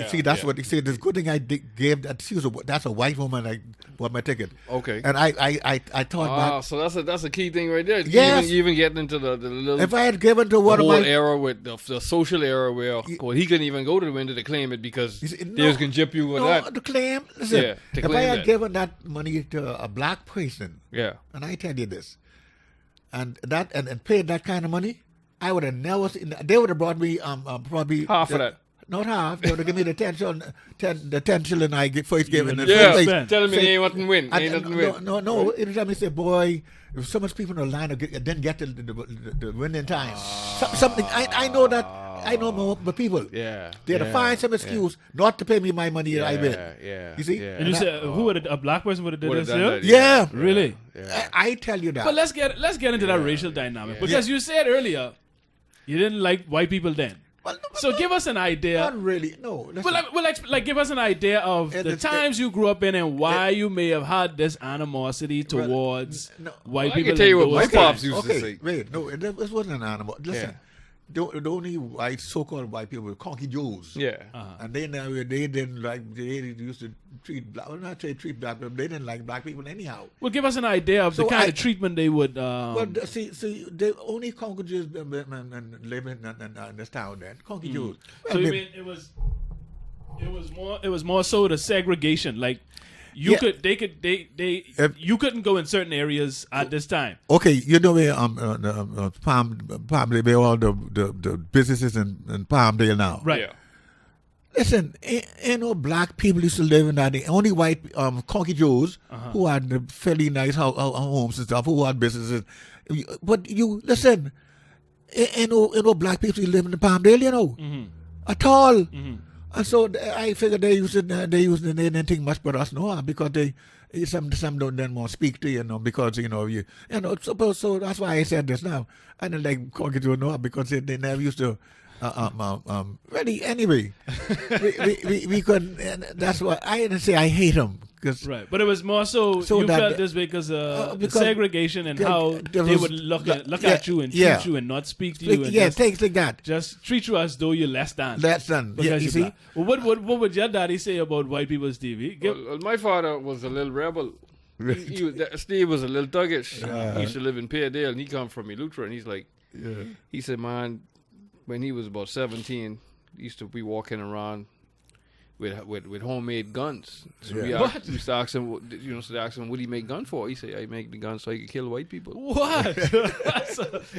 See, that's what they said. This good thing I gave that. That's a white woman. I bought my ticket. Okay. And I thought. So that's a key thing right there. Yes. Even getting into the little. If I had given to one of my era with the social era where he couldn't even go to the window to claim it because they was gonna jip you with that. To claim. Listen, to if claim I had that. given that money to a black person, and I tell you this, and paid that kind of money, I would have never seen. They would have brought me probably half of that. Not half. They would have given me the 10 shilling I first gave in the Tell me you ain't win. No. Every time they say, boy, if so much people in the line didn't get the winning time. Something I know that. I know my people. Yeah. They had to find some excuse not to pay me my money that I win. Yeah. You see? Yeah. And you said a black person would have did this? Yeah. Really? Yeah. I tell you that. But let's get into that racial dynamic, because you said earlier you didn't like white people then. So give us an idea. Not really. No. Give us an idea of the times you grew up in and why you may have had this animosity towards white people. I can tell you what my pops used to say. Wait, no, this wasn't an animal. Listen, the only so-called white people were Conky Joes. Yeah. And they didn't like. They used to treat black. Well, not say treat black people. They didn't like black people anyhow. Well, give us an idea of the kind of treatment they would. Well, see, the only Conky Jews live in this town. Then Conky Jews. So you mean it was more so the segregation, like. You couldn't go in certain areas at this time. Okay, you know where Palmdale, where all the businesses in Palmdale now. Right. Yeah. Listen, ain't no black people used to live in that. Only white Conky Joes who had the fairly nice homes and stuff, who had businesses. But you listen, ain't no black people live in the Palmdale, at all. Mm-hmm. And so I figured they didn't think much about us, because some don't want to speak to you, because so that's why I said this now. I don't like Conky Joe, because they never used to. Really, anyway, we couldn't. That's why I didn't say I hate them. Right, but it was more so you felt this because the segregation and how they would look at you and treat you and not speak to you. And things like that. Just treat you as though you're less than. Yeah, you see? Well, what would your daddy say about white people, Stevie? Well, my father was a little rebel. Steve was a little thuggish. He used to live in Peardale, and he come from Eleuthera, and he's like, he said, man, when he was about 17, he used to be walking around with homemade guns. So we used to ask him, what do you make gun for? He said, I make the gun so I can kill white people. What?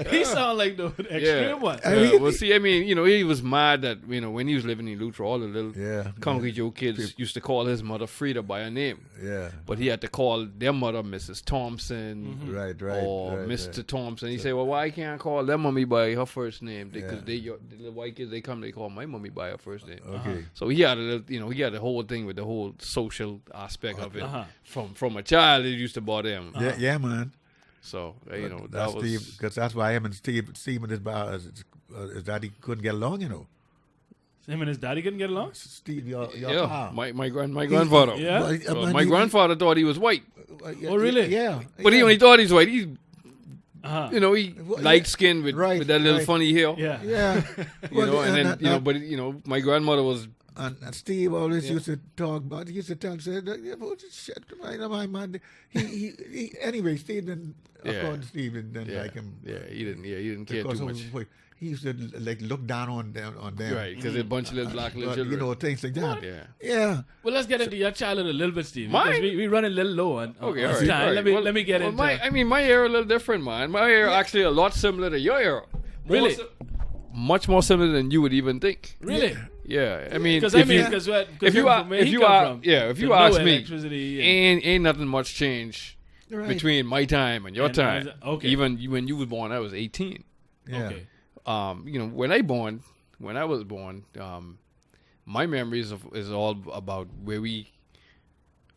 He sound like the extreme one. Well, see, I mean, he was mad that, when he was living in Eleuthera, all the little Conky Joe kids used to call his mother Frida by her name. Yeah. But he had to call their mother Mrs. Thompson. Right. Or Mr. Thompson. He said, well, why can't I call their mommy by her first name? Because the white kids, they call my mommy by her first name. Okay. So he had a little he had the whole thing with the whole social aspect of it. From a child, it used to bother him. Yeah, man. So that that's was Steve, because that's why him and Steve and his daddy couldn't get along. Him and his daddy couldn't get along. Steve, your pa. my grandfather. Yeah. So my grandfather thought he was white. Oh, really? Yeah. But he only thought he was white. He Well, light skinned with that little funny hair. Yeah. Yeah. And then but my grandmother was. And Steve always used to talk about. He used to tell, say, "Shit, my man." He anyway, Steve didn't. According to Steve, didn't like him. Yeah, he didn't care too much. He used to look down on them. Right, because they're a bunch of little black little children. Things like that. Yeah. Well, let's get into your childhood a little bit, Steve. Mine? We running a little low on Okay, on all right. time. All right. Let me get into. My era a little different, man. My era actually a lot similar to your era. Really? Much more similar than you would even think. Really? Yeah, I mean, Because if you ask me, ain't nothing much change between my time and your time. Okay. Even when you was born, I was 18. Yeah. Okay. When I was born, my memories is all about where we.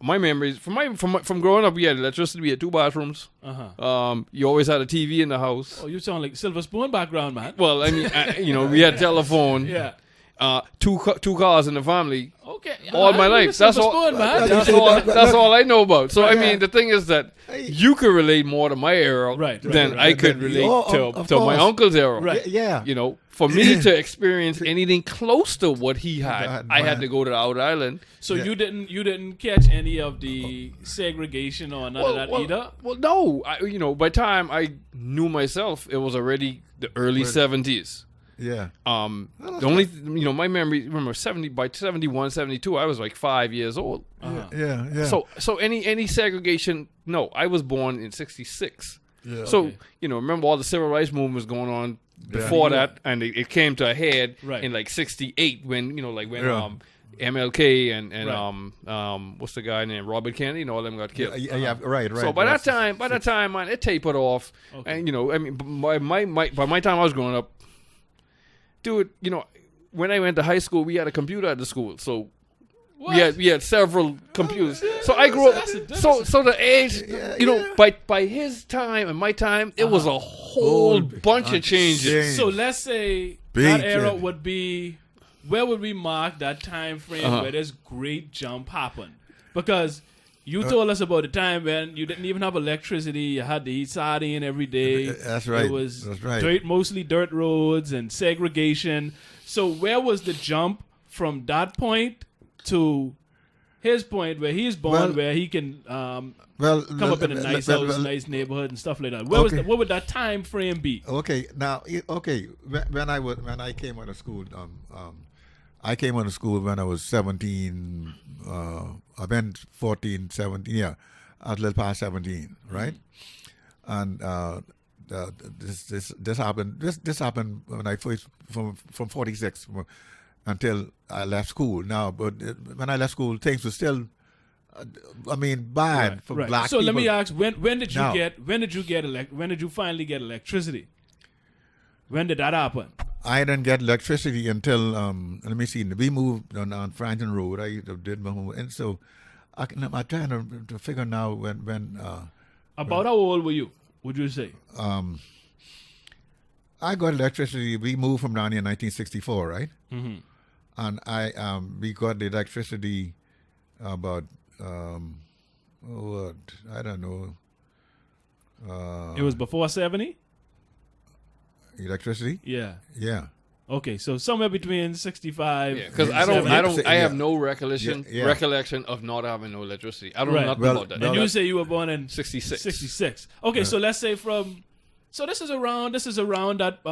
My memories from growing up, we had electricity. We had 2 bathrooms. You always had a TV in the house. Oh, you sound like Silver Spoon background, man. Well, I mean, we had telephone. Yeah. Two cars in the family. Okay. All my life. That's all. Spoon, man. That's all I know about. So I mean, the thing is that you could relate more to my era than I could relate to my uncle's era. Right. Yeah. For me to experience anything close to what he had, I had to go to the outer island. So you didn't catch any of the segregation or none of that either? Well, no. By the time I knew myself, it was already the early 70s. Yeah. The only, my memory, remember, by 71, 72, I was like 5 years old. Yeah. So any segregation, no, I was born in 66. Yeah. So, remember all the civil rights movement was going on before that, and it came to a head in like 68 when, MLK and what's the guy named Robert Kennedy, all them got killed. Yeah, right. So by that time, man, it tapered off. Okay. And, I mean, by my time I was growing up, dude, when I went to high school, we had a computer at the school. So we had several computers. So I grew up. So the age, by his time and my time, it was a whole bunch of changes. So let's say that era would be, where would we mark that time frame where this great jump happened? Because you told us about the time when you didn't even have electricity. You had to eat sardine every day. That's right. It was mostly dirt roads and segregation. So where was the jump from that point to his point where he's born, where he can come up in a nice house, nice neighborhood and stuff like that? What would that time frame be? Okay, now, when I came out of school, I came out of school when I was 17. I've been 14, 17. Yeah, I was a little past 17, right? And this happened. This happened when I first from 46 until I left school. Now, but when I left school, things were still, bad for black people. So let me ask: when did you finally get electricity? When did that happen? I didn't get electricity until let me see. We moved on Franklin Road. I did my home, and so I'm trying to figure now when. About how old were you? Would you say? I got electricity. We moved from down here in 1964, right? Mm-hmm. And we got the electricity about I don't know. Uh, It was before 70? Electricity? Yeah. Yeah. Okay, so somewhere between 65. Because I have no recollection of not having no electricity. I don't know nothing about that. And you say you were born in 66. 66. Okay, so let's say so this is around that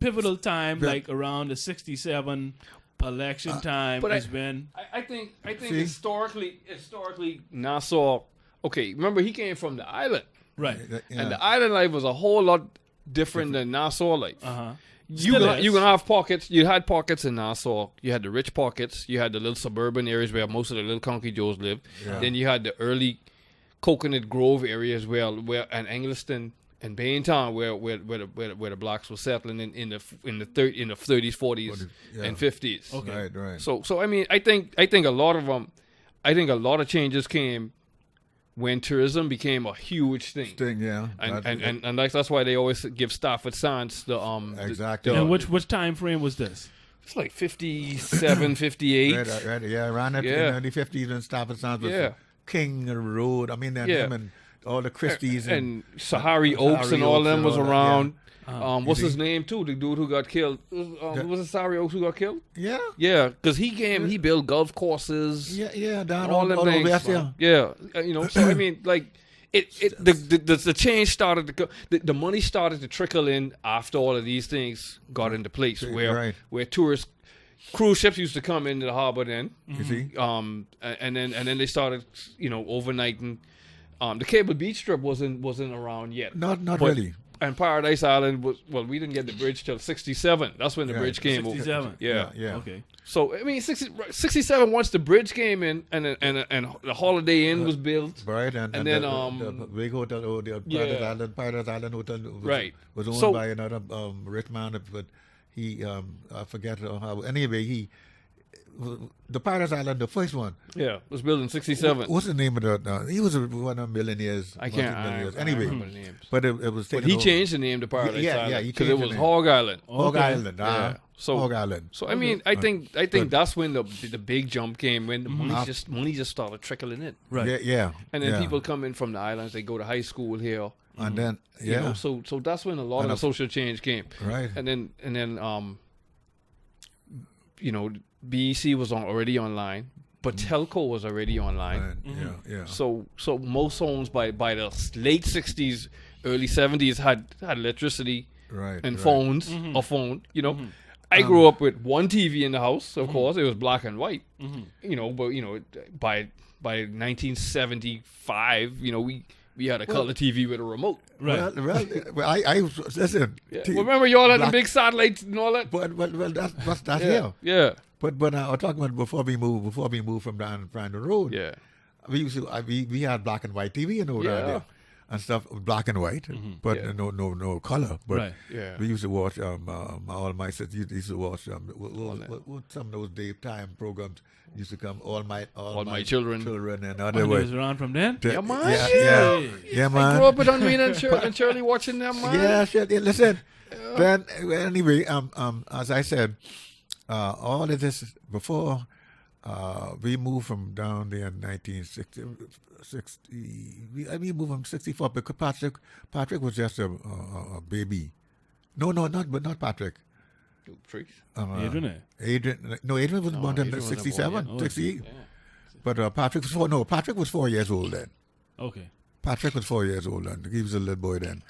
pivotal time, like around the 67 election time is when. I think historically Nassau. Okay, remember he came from the island, right? And the island life was a whole lot different than Nassau life. You gonna have pockets. You had pockets in Nassau. You had the rich pockets. You had the little suburban areas where most of the little Conky Joes lived. Yeah. Then you had the early Coconut Grove areas where and Engliston and Baintown, where the blacks were settling in the 30s, 40s, and 50s. Okay. Right. So I mean, I think a lot of them, I think a lot of changes came when tourism became a huge thing. And that's why they always give Stafford Sands the exactly. And which time frame was this? It's like 57, 58. Right, around that in the 50s when Stafford Sands was king of the road. I mean, him and all the Christies and Sahari Oaks and all them was around. What's his name too? The dude who got killed. Was it Sahari Oaks who got killed? Yeah, because he built golf courses. Down all them things. West, So I mean, like the change started to the money started to trickle in after all of these things got into place, where tourist cruise ships used to come into the harbor then. You see, and then they started overnighting. The Cable Beach Strip wasn't around yet. Not really. And Paradise Island we didn't get the bridge till 67. That's when the bridge came 67. over. Yeah. Okay. So I mean, 67 once the bridge came in and the Holiday Inn was built. Right, and then the big hotel, the Paradise Island Hotel was owned by another rich man, but he I forget how. Anyway, the Paradise Island, the first one. Yeah, was built in 67. What's the name of the? He was one of millionaires. I can't anyway, remember the names. But it was. But he changed the name to Paradise Island because it was Hog Island. Hog Island. Hog Island. So I mean, I think that's when the big jump came, when the money just started trickling in. Right. Yeah. And then people come in from the islands. They go to high school here. And then you know, so that's when a lot of the social change came. Right. And then you know, BEC was already online, but Telco was already online. Yeah. So most homes by the late 60s, early 70s had electricity and phones, a phone. You know, I grew up with one TV in the house. Of course, it was black and white. You know, but you know, by 1975, you know, we had a color TV with a remote. Right. Well, I listen. Remember y'all had the big satellites and all that? Well, that's here. Yeah. But I was talking about before we moved from down Brandon Road. Yeah. We had black and white TV over there and stuff, black and white, but no color. But we used to watch all my sisters used to watch some of those daytime programs used to come all my children and other ways around from then. Yeah, man. Yeah, man. I grew up with Unwin and Shirley watching them, man. Yeah, shit. Yeah, listen. Then anyway, as I said, all of this before we moved from down there in 1960. We moved from 64 because Patrick was just a baby. No, not Patrick. Adrian was born in 67, 68. But Patrick was 4 years old then. Okay. Patrick was 4 years old then. He was a little boy then.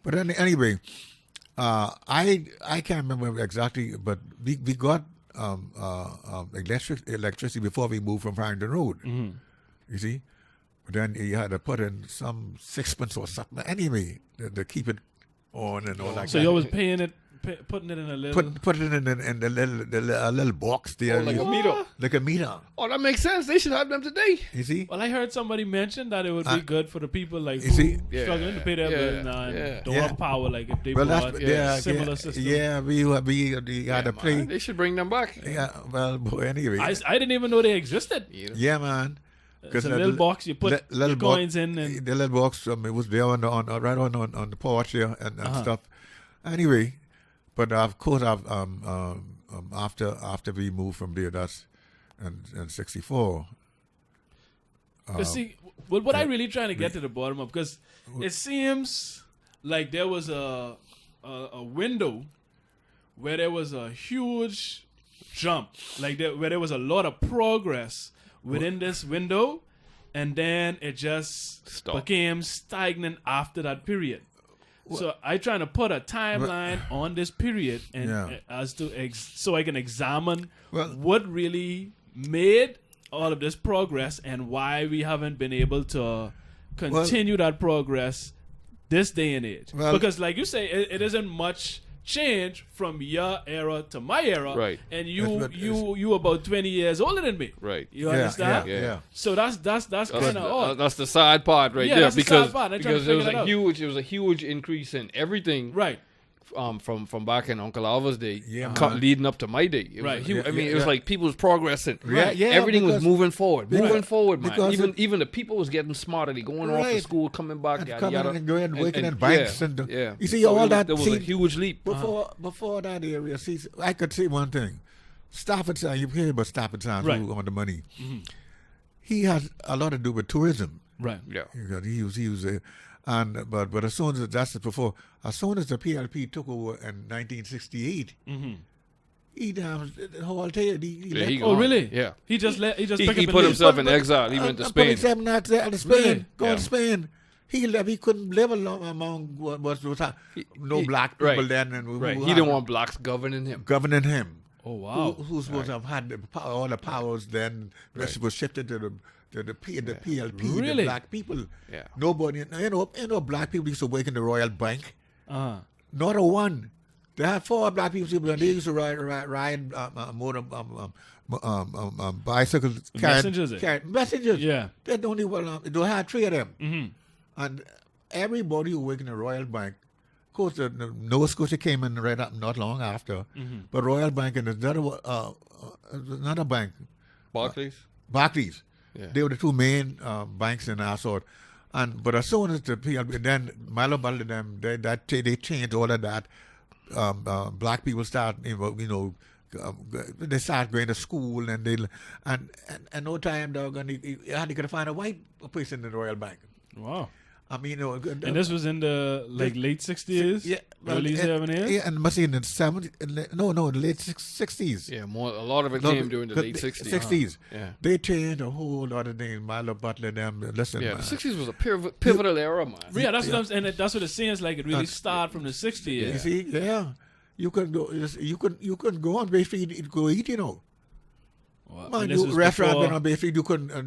But then, anyway, I can't remember exactly, but we got electricity before we moved from Farrington Road. You see? But then you had to put in some sixpence or something. Anyway, to keep it on and all that. So you was paying it, putting it in a little... Put it in a little box there. Like a meter. Like a meter. Oh, that makes sense. They should have them today. You see? Well, I heard somebody mention that it would be good for the people like you see? Struggling to pay their bill now and don't have power, like if they bought similar system. Yeah, we had to play. They should bring them back. Yeah, well, anyway. I didn't even know they existed. Yeah, man. It's a little box you put your coins in. And the little box, it was there right on the porch there and stuff. Anyway, but of course, after we moved from there, that's in 64. See, what I really trying to get to the bottom of, because it seems like there was a window where there was a huge jump, like where there was a lot of progress within this window, and then it just became stagnant after that period. So I trying to put a timeline on this period and as to so I can examine what really made all of this progress and why we haven't been able to continue that progress this day and age. Because like you say, it isn't much change from your era to my era. Right. And you about 20 years older than me. Right. You understand? Yeah. So that's kind of odd. That's the sad part right there, that's the because sad part. I'm trying to because there was figure that out. it was a huge increase in everything. Right. From back in Uncle Alva's day, Yeah, leading up to my day. It Right. was huge. Yeah, I mean, yeah, it was yeah. like people was progressing. Right. Yeah, Everything was because- moving forward, man. because Even the people was getting smarter. They going off to Right. school, coming back, And yada, coming yada. and going, working in banks yeah, and yeah. you see So all that. There was see, a huge leap. before that area. See, I could see one thing. Staffordshire, you hear about Staffordshire Right. who on the money. He has a lot to do with tourism. Right. Yeah. He was and but as soon as as soon as the PLP took over in 1968, he damn the whole thing. He Yeah, left. he Oh, gone. really? Yeah. He just picked He up and put left. himself in exile. He went to Put Spain. himself not to Spain. Really? Go Yeah. to Spain. He left. He couldn't live along among no black people right. then, and Right. who He had didn't want blacks governing him. governing him. Oh, wow. Who's supposed to have had all the powers then? Rest was shifted to the PLP, Really? the black people. Yeah. Nobody, black people used to work in the Royal Bank. Uh-huh. Not a one. They had 4 black people, and they used to ride motor bicycles. Messengers, Messengers. Yeah. They don't even. They had 3 of them, and everybody who worked in the Royal Bank. Of course, the Nova Scotia came in right up not long after, but Royal Bank and another bank, Barclays. Yeah. They were the 2 main banks in our sort. But as soon as the PLP, then Milo Butler them, they changed all of that. Black people start, they start going to school and no time dog, and they could find a white person in the Royal Bank. Wow. I mean, And this was in the late 60s? Early 70s? Yeah, and must be in the 70s. No, the late 60s. Yeah, a lot of it came during the late 60s. 60s. Yeah. They changed a whole lot of things. Milo Butler, them. Listen, Yeah, man. the 60s was a pivotal era, man. Yeah, that's what I'm saying. And that's what it seems like. It really started from the 60s. You see, you could go. You could go on Bayfree, go eat. Wow. Man, And this was restaurant before- been on Bayfree. You couldn't. A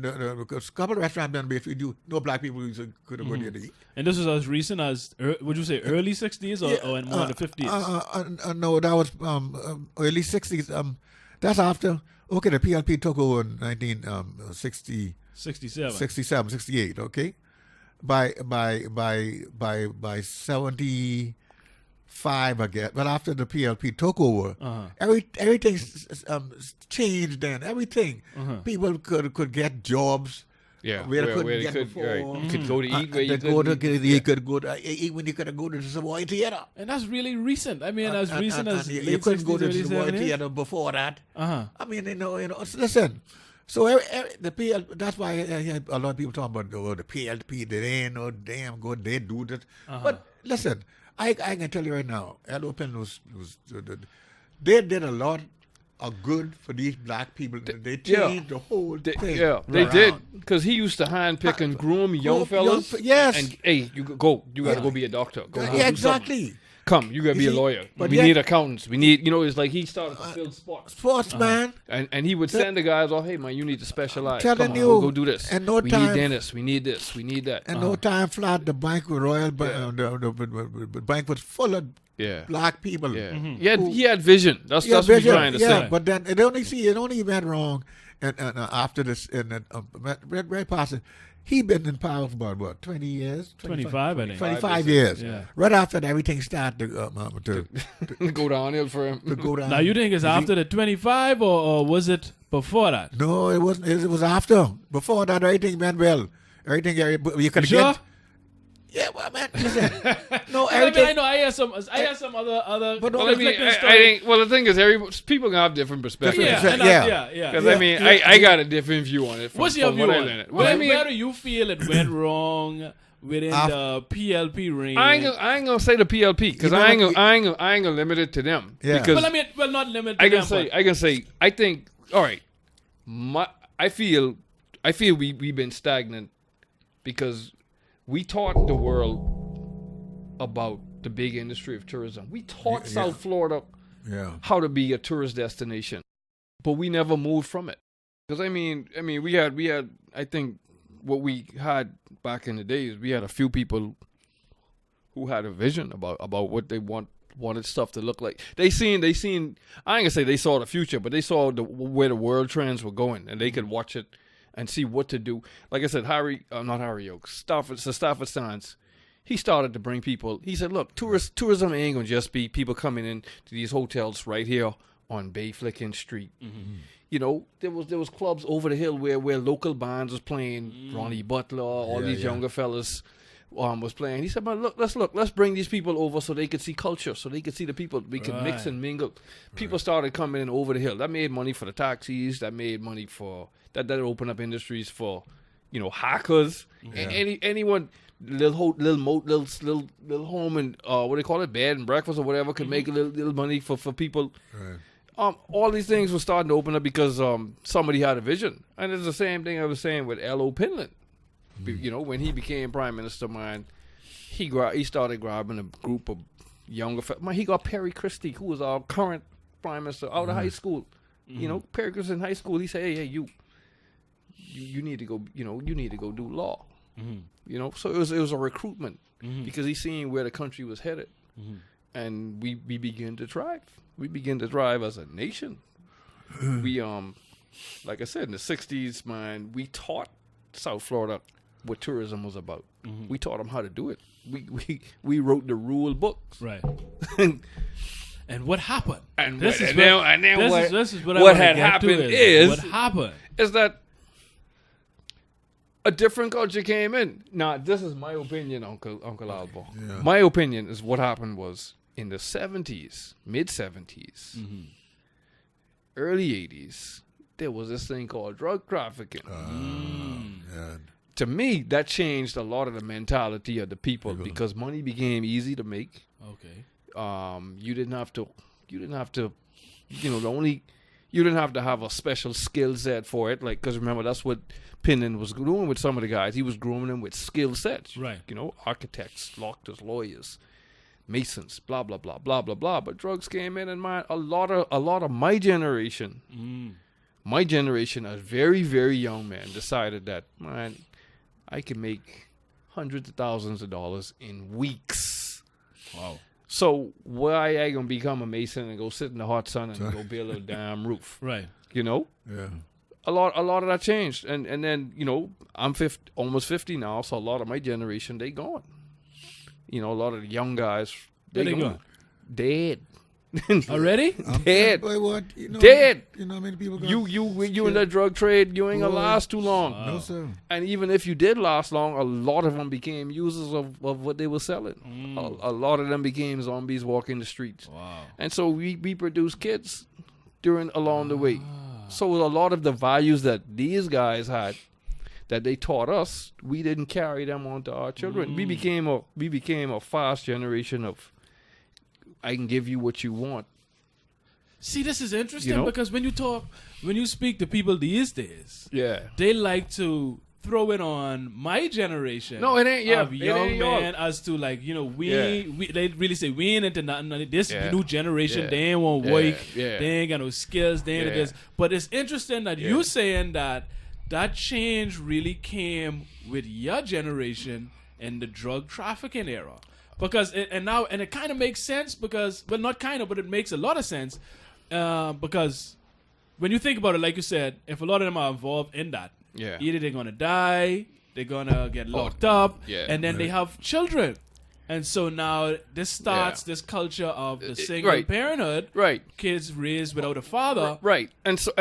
couple of restaurants been on Bayfree. No black people could go there to eat. And this was as recent as, would you say, early 60s or in more of the 50s? No, that was early 60s. That's after. Okay, the PLP took over in 1960. 67. 67, 68, okay? By 75, I guess. But after the PLP took over, everything changed then. Everything. People could get jobs. Yeah, Where they where couldn't they get could, before. right. You could go to eat where you They go to, couldn't. you could go to eat when you could go to the Savoy Theater. And that's really recent. I mean, as recent as you late couldn't go 60s, to early the Savoy 70s? Theater before that. Uh-huh. I mean, listen. So the PL, that's why I hear a lot of people talking about the PLP. They ain't no damn good. They do this. But listen, I can tell you right now, Pen was they did a lot of good for these black people. They changed the whole thing. Yeah, they around. did. Because he used to handpick and groom young fellas. yes. And, hey, you go. You got to go be a doctor. Go do something. Exactly. Come, you got to be a see, lawyer. but We yet- need accountants. We need, it's like he started to fill spots. Sportsman. And he would send the guys, hey, man, you need to specialize. Telling Come on, you, go do this. and no we time- need dentists. We need this. We need that. And no time flat, the bank with the bank was full of Yeah. black people. Yeah. He had vision. That's what we're trying to say. But then it only went wrong, and after this, and right past it, he been in power for about what 20 years, 25, I think. 25 years. Yeah. Right after that, everything started to Go downhill for him. go down. Now, you think it's after the 25 or was it before that? No, it wasn't. It was after. Before that, everything went well. Everything you could Sure? get. Yeah, well, man, listen. No, I mean, everything. I know I hear some other. But Well, I think, the thing is, people can have different perspectives. Yeah. Because, I got a different view on it. What's your view what I on learned. it? Well, I mean, Where do you feel it went wrong within the PLP range? I ain't gonna say the PLP because I ain't gonna limit it to them. Yeah. Because not limited to I can them, say but- I can say I think all right. I feel we've been stagnant because we taught the world about the big industry of tourism. We taught South Florida how to be a tourist destination, but we never moved from it. Because I mean, we had. I think what we had back in the days, we had a few people who had a vision about what they want wanted stuff to look like. They seen. I ain't gonna say they saw the future, but they saw where the world trends were going, and they could watch it and see what to do. Like I said, not Harry Oaks, Stafford Sands. He started to bring people. He said, "Look, tourism ain't gonna just be people coming in to these hotels right here on Bayflickin Street. Mm-hmm. You know, there was clubs over the hill where local bands was playing. Ronnie Butler, all these younger fellas was playing. He said, "But let's bring these people over so they could see culture, so they could see the people. We could mix and mingle." People started coming in over the hill. That made money for the taxis. That made money for that opened up industries for, you know, hackers. Anyone. Little home and what do they call it, bed and breakfast or whatever could make a little money for people. Right. All these things were starting to open up because somebody had a vision, and it's the same thing I was saying with L.O. Pinland. You know, when he became prime minister, man, he started grabbing a group of younger. He got Perry Christie, who was our current prime minister, out of high school. You know, Perry Christie in high school. He said, "Hey, you need to go. You know, you need to go do law." You know, so it was a recruitment because he's seeing where the country was headed, and we begin to thrive. We begin to thrive as a nation. We like I said, in the '60s, man, we taught South Florida what tourism was about. We taught them how to do it. We wrote the rule books. Right. And what happened? And this is what had happened is that a different culture came in. Now, this is my opinion, Uncle Alva. Yeah. My opinion is what happened was in the 70s, mid-70s, early 80s, there was this thing called drug trafficking. To me, that changed a lot of the mentality of the people because money became easy to make. Okay. You didn't have to, you didn't have to have a special skill set for it. Like, because remember, that's what Pinland was doing with some of the guys. He was grooming them with skill sets. Right. You know, architects, doctors, lawyers, masons, blah, blah, blah, blah, blah, blah. But drugs came in, and a lot of my generation, as very, very young men, decided that, man, I can make hundreds of thousands of dollars in weeks. Wow. So why I gonna become a mason and go sit in the hot sun and go build a damn roof? Right. You know? Yeah. A lot of that changed. And then, you know, I'm almost 50 now, so a lot of my generation, they gone. You know, a lot of the young guys, they gone. Dead. Already? Dead. Boy, what? Dead. You know how many people you in that drug trade, you ain't gonna last too long. Wow. No, sir. And even if you did last long, a lot of them became users of what they were selling. A lot of them became zombies walking the streets. Wow. And so we produce kids along the way. So a lot of the values that these guys had, that they taught us, we didn't carry them on to our children. We became a fast generation of, I can give you what you want. See, this is interesting because when you speak to people these days, they like to throw it on my generation. No, it ain't. Of young men as to like, you know, we they really say we ain't into nothing. This new generation, they ain't want work, they ain't got no skills, they ain't this. But it's interesting that you saying that change really came with your generation in the drug trafficking era. Because it kind of makes sense because, well, not kind of, but it makes a lot of sense because when you think about it, like you said, if a lot of them are involved in that, either they're going to die, they're going to get locked up, and then they have children. And so now this starts this culture of the single parenthood, kids raised without a father. Right. And so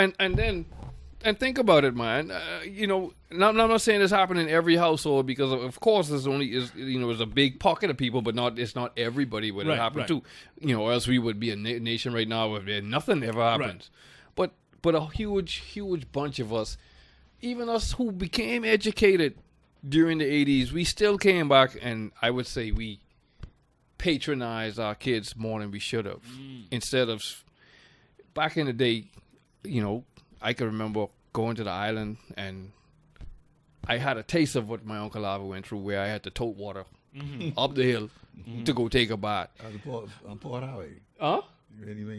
and think about it, man. You know, I'm not saying this happened in every household because, of course, there's a big pocket of people, but it's not everybody would it happen to. You know, or else we would be a nation right now where nothing ever happens. Right. But a huge bunch of us, even us who became educated during the 80s, we still came back, and I would say we patronized our kids more than we should have. Instead of back in the day, you know, I can remember going to the island, and I had a taste of what my Uncle Alva went through, where I had to tote water up the hill to go take a bath. On Port Highway? Huh?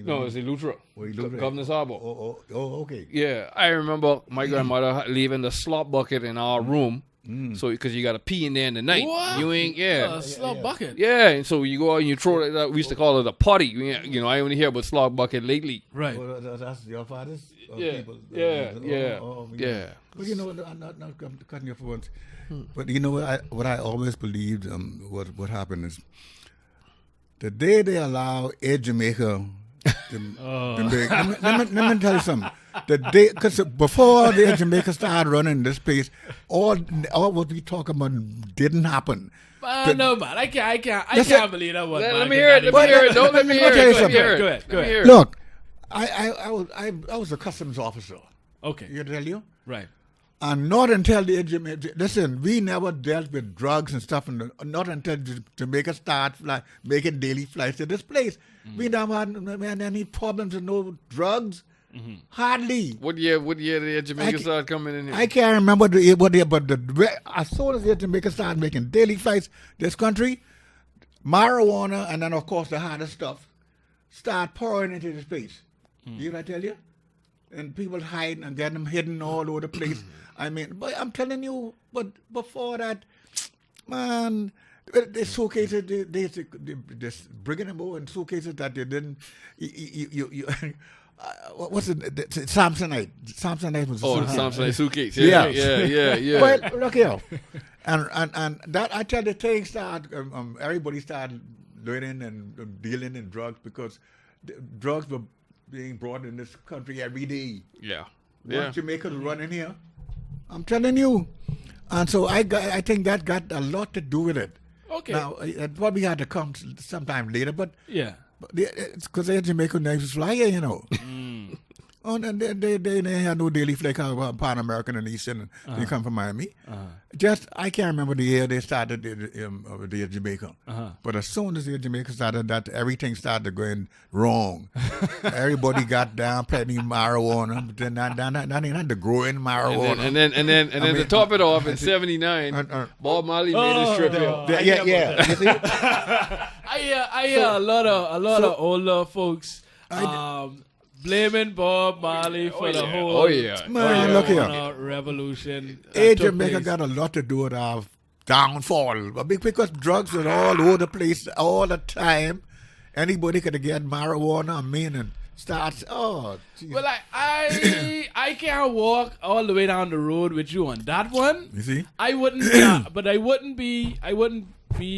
No, it's in Lutra. Governor's Harbor. Oh, okay. Yeah, I remember my grandmother leaving the slop bucket in our room So because you got to pee in there in the night. What? You ain't slug bucket. Yeah, and so you go out and you throw it. We used to call it a potty. You know, I only hear about slug bucket lately. Right. Oh, that's your father's? Yeah. People? Yeah. But you know, I'm not cutting your phones. But you know what I always believed what happened is the day they allow Air Jamaica to make, let me tell you something. The day, because before the Air Jamaica started running this place, all what we talk about didn't happen. No, man, I can't believe that one. Let me hear it. Don't let me hear it. Go ahead. Look, I was a customs officer. Okay. You tell you? Right. And not until the listen, we never dealt with drugs and stuff, and not until Jamaica started making daily flights to this place. We never had any problems with no drugs. Hardly. What year did Jamaica start coming in here? I can't remember what year, but as soon as Jamaica started making daily flights this country, marijuana and then of course the harder stuff start pouring into this place. You know what I tell you? And people hiding and getting them hidden all over the place. I mean, but I'm telling you, but before that, man, the suitcases, they just bringing them over in suitcases that they didn't, what's it, Samsonite. Samsonite was the Samsonite suitcase. Yeah. Yeah. Well, look here. And that, I tell you, things start, everybody started learning and dealing in drugs because drugs were being brought in this country every day. Yeah. Once Jamaica running here, I'm telling you. And so I think that got a lot to do with it. Okay. Now, it probably had to come sometime later, but yeah, it's because they're Jamaican natives fly here, you know. Oh, and they had no daily flight, Pan American and Eastern. They come from Miami. Just, I can't remember the year they started the Jamaica. But as soon as the Jamaica started, that everything started going wrong. Everybody got down petting marijuana, but then not even the growing marijuana. And then to top it off in '79, Bob Marley made his trip here. Yeah. You see? I hear a lot of older folks. Blaming Bob Marley for the whole look here. revolution. Jamaica got a lot to do with our downfall because drugs are all over the place all the time. Anybody could get marijuana, and starts. Oh, geez. Well, I can't walk all the way down the road with you on that one. You see, I wouldn't, but I wouldn't be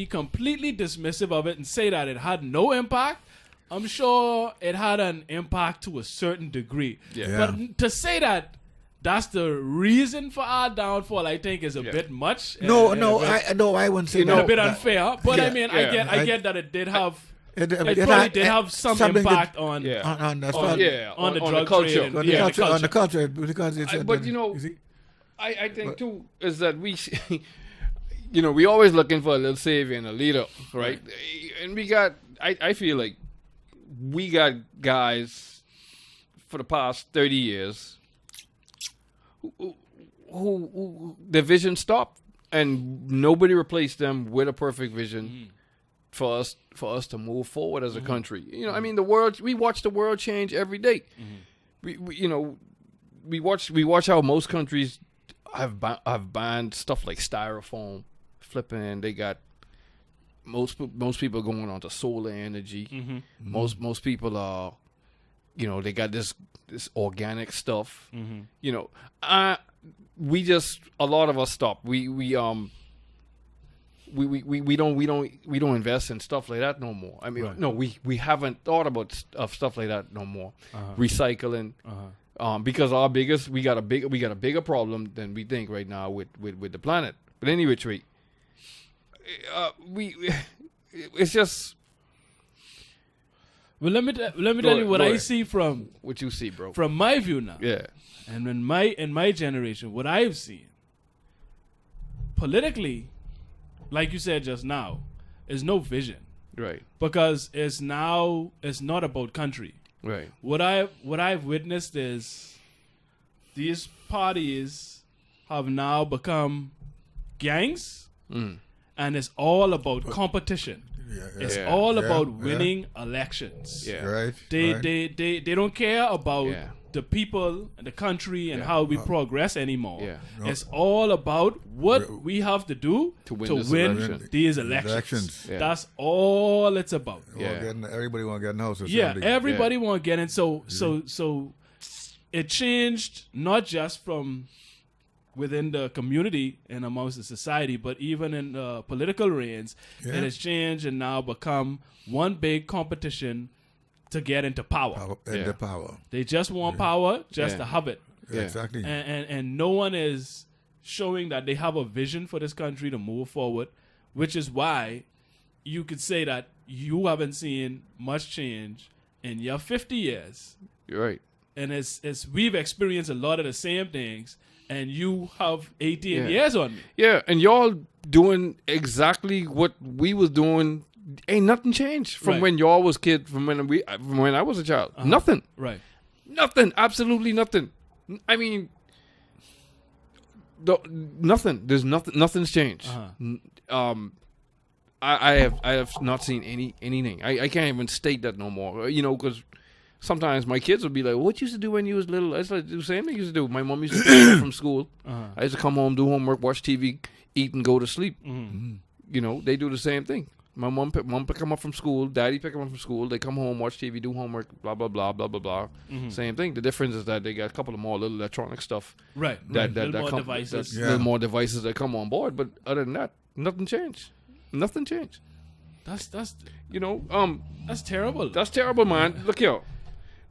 completely dismissive of it and say that it had no impact. I'm sure it had an impact to a certain degree. Yeah. But to say that that's the reason for our downfall, I think is a bit much. I wouldn't say that. A bit unfair. But I mean, I get that it did have. It probably did have some impact on the drug culture. trade. On the culture, because it's. But I think too is that we, we always looking for a little savior and a leader, right? And we got. I feel like we got guys for the past 30 years who their vision stopped, and nobody replaced them with a perfect vision for us to move forward as a country. I mean, we watch the world change every day. We watch how most countries have banned stuff like styrofoam, flipping. They got most people going on to solar energy. Most people are, they got this organic stuff. A lot of us stop. We don't invest in stuff like that no more. I mean, no, we haven't thought about stuff like that no more. Recycling, because we got a bigger problem than we think right now with the planet. But anyway, Trey, it's just. Well, let me tell you what I see from what you see, bro. From my view now. Yeah. And in my generation, what I've seen politically, like you said just now, is no vision. Right. Because it's not about country. Right. What I've witnessed is these parties have now become gangs. And it's all about competition. It's all about winning elections. Yeah. Right. They don't care about the people and the country and how we progress anymore. Yeah. It's all about what we have to do to win these elections. Yeah. That's all it's about. Everybody want to get in the house. Everybody want to get in. So it changed not just from within the community and amongst the society, but even in the political reigns, it has changed and now become one big competition to get into power. They just want power just to have it. Exactly. And no one is showing that they have a vision for this country to move forward, which is why you could say that you haven't seen much change in your 50 years. You're right. And it's we've experienced a lot of the same things, and you have 18 years on me. Yeah, and y'all doing exactly what we was doing. Ain't nothing changed from when y'all was kid, from when I was a child. Nothing. Right. Nothing. Absolutely nothing. I mean, nothing. There's nothing. Nothing's changed. I have not seen anything. I can't even state that no more. You know, because sometimes my kids would be like, "What you used to do when you was little?" I used to do the same thing I used to do. My mom used to pick me up from school. I used to come home, do homework, watch TV, eat, and go to sleep. You know, they do the same thing. My mom pick them up from school. Daddy pick them up from school. They come home, watch TV, do homework, blah blah blah blah blah blah. Same thing. The difference is that they got a couple of more little electronic stuff. Right. Little more devices. Little more devices that come on board. But other than that, nothing changed. Nothing changed. That's you know that's terrible. That's terrible, man. Look here.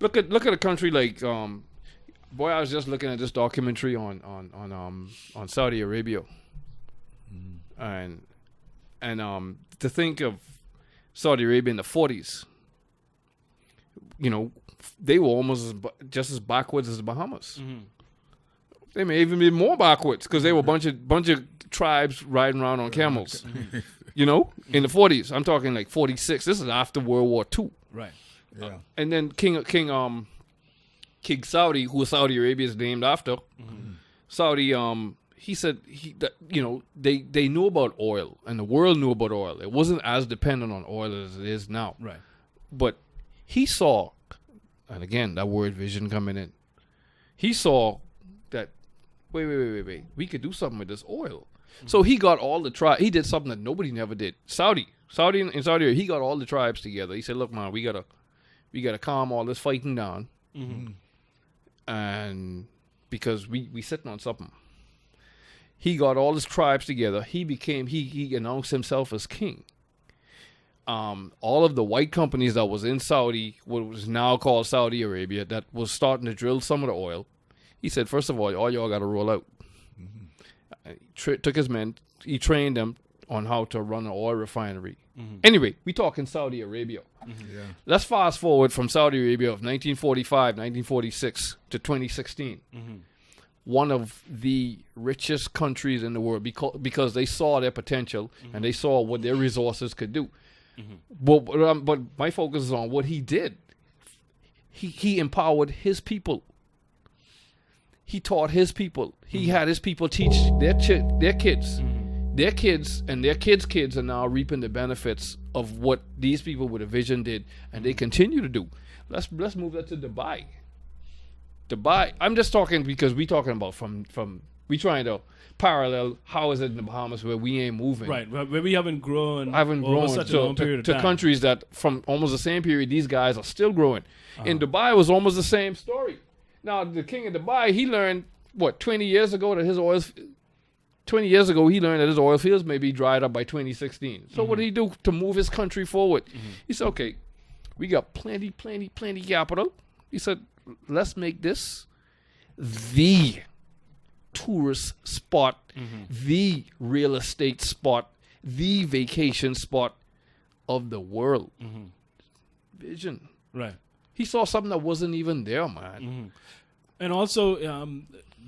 Look at a country like boy, I was just looking at this documentary on Saudi Arabia, and to think of Saudi Arabia in the 40s, you know, they were almost just as backwards as the Bahamas. They may even be more backwards because they were a bunch of tribes riding around on camels. You know, in the 40s. I'm talking like 46. This is after World War II. Right. Yeah. And then King Saudi, who Saudi Arabia is named after, Saudi, he said that you know they knew about oil and the world knew about oil. It wasn't as dependent on oil as it is now. Right. But he saw, and again that word vision coming in. He saw that wait, we could do something with this oil. So he got all the tribes. He did something that nobody never did. In Saudi Arabia, he got all the tribes together. He said, "Look, man, we gotta calm all this fighting down, and because we sitting on something." He got all his tribes together. He announced himself as king. All of the white companies that was in Saudi, what was now called Saudi Arabia, that was starting to drill some of the oil. He said, first of all y'all got to roll out. Took his men, he trained them on how to run an oil refinery. Anyway, we talking Saudi Arabia. Let's fast forward from Saudi Arabia of 1945, 1946 to 2016. One of the richest countries in the world because they saw their potential and they saw what their resources could do. But my focus is on what he did. He empowered his people. He taught his people. He had his people teach their kids. Their kids and their kids' kids are now reaping the benefits of what these people with a vision did, and they continue to do. Let's move that to Dubai. Dubai. I'm just talking because we talking about from we trying to parallel how is it in the Bahamas where we ain't moving. Right, where we haven't grown. Such a long period of time. To countries that from almost the same period these guys are still growing. In Dubai it was almost the same story. Now, the king of Dubai, he learned, 20 years ago that his oil... 20 years ago, he learned that his oil fields may be dried up by 2016. So what did he do to move his country forward? He said, okay, we got plenty capital. He said, let's make this the tourist spot, the real estate spot, the vacation spot of the world. Vision. Right. He saw something that wasn't even there, man. And also,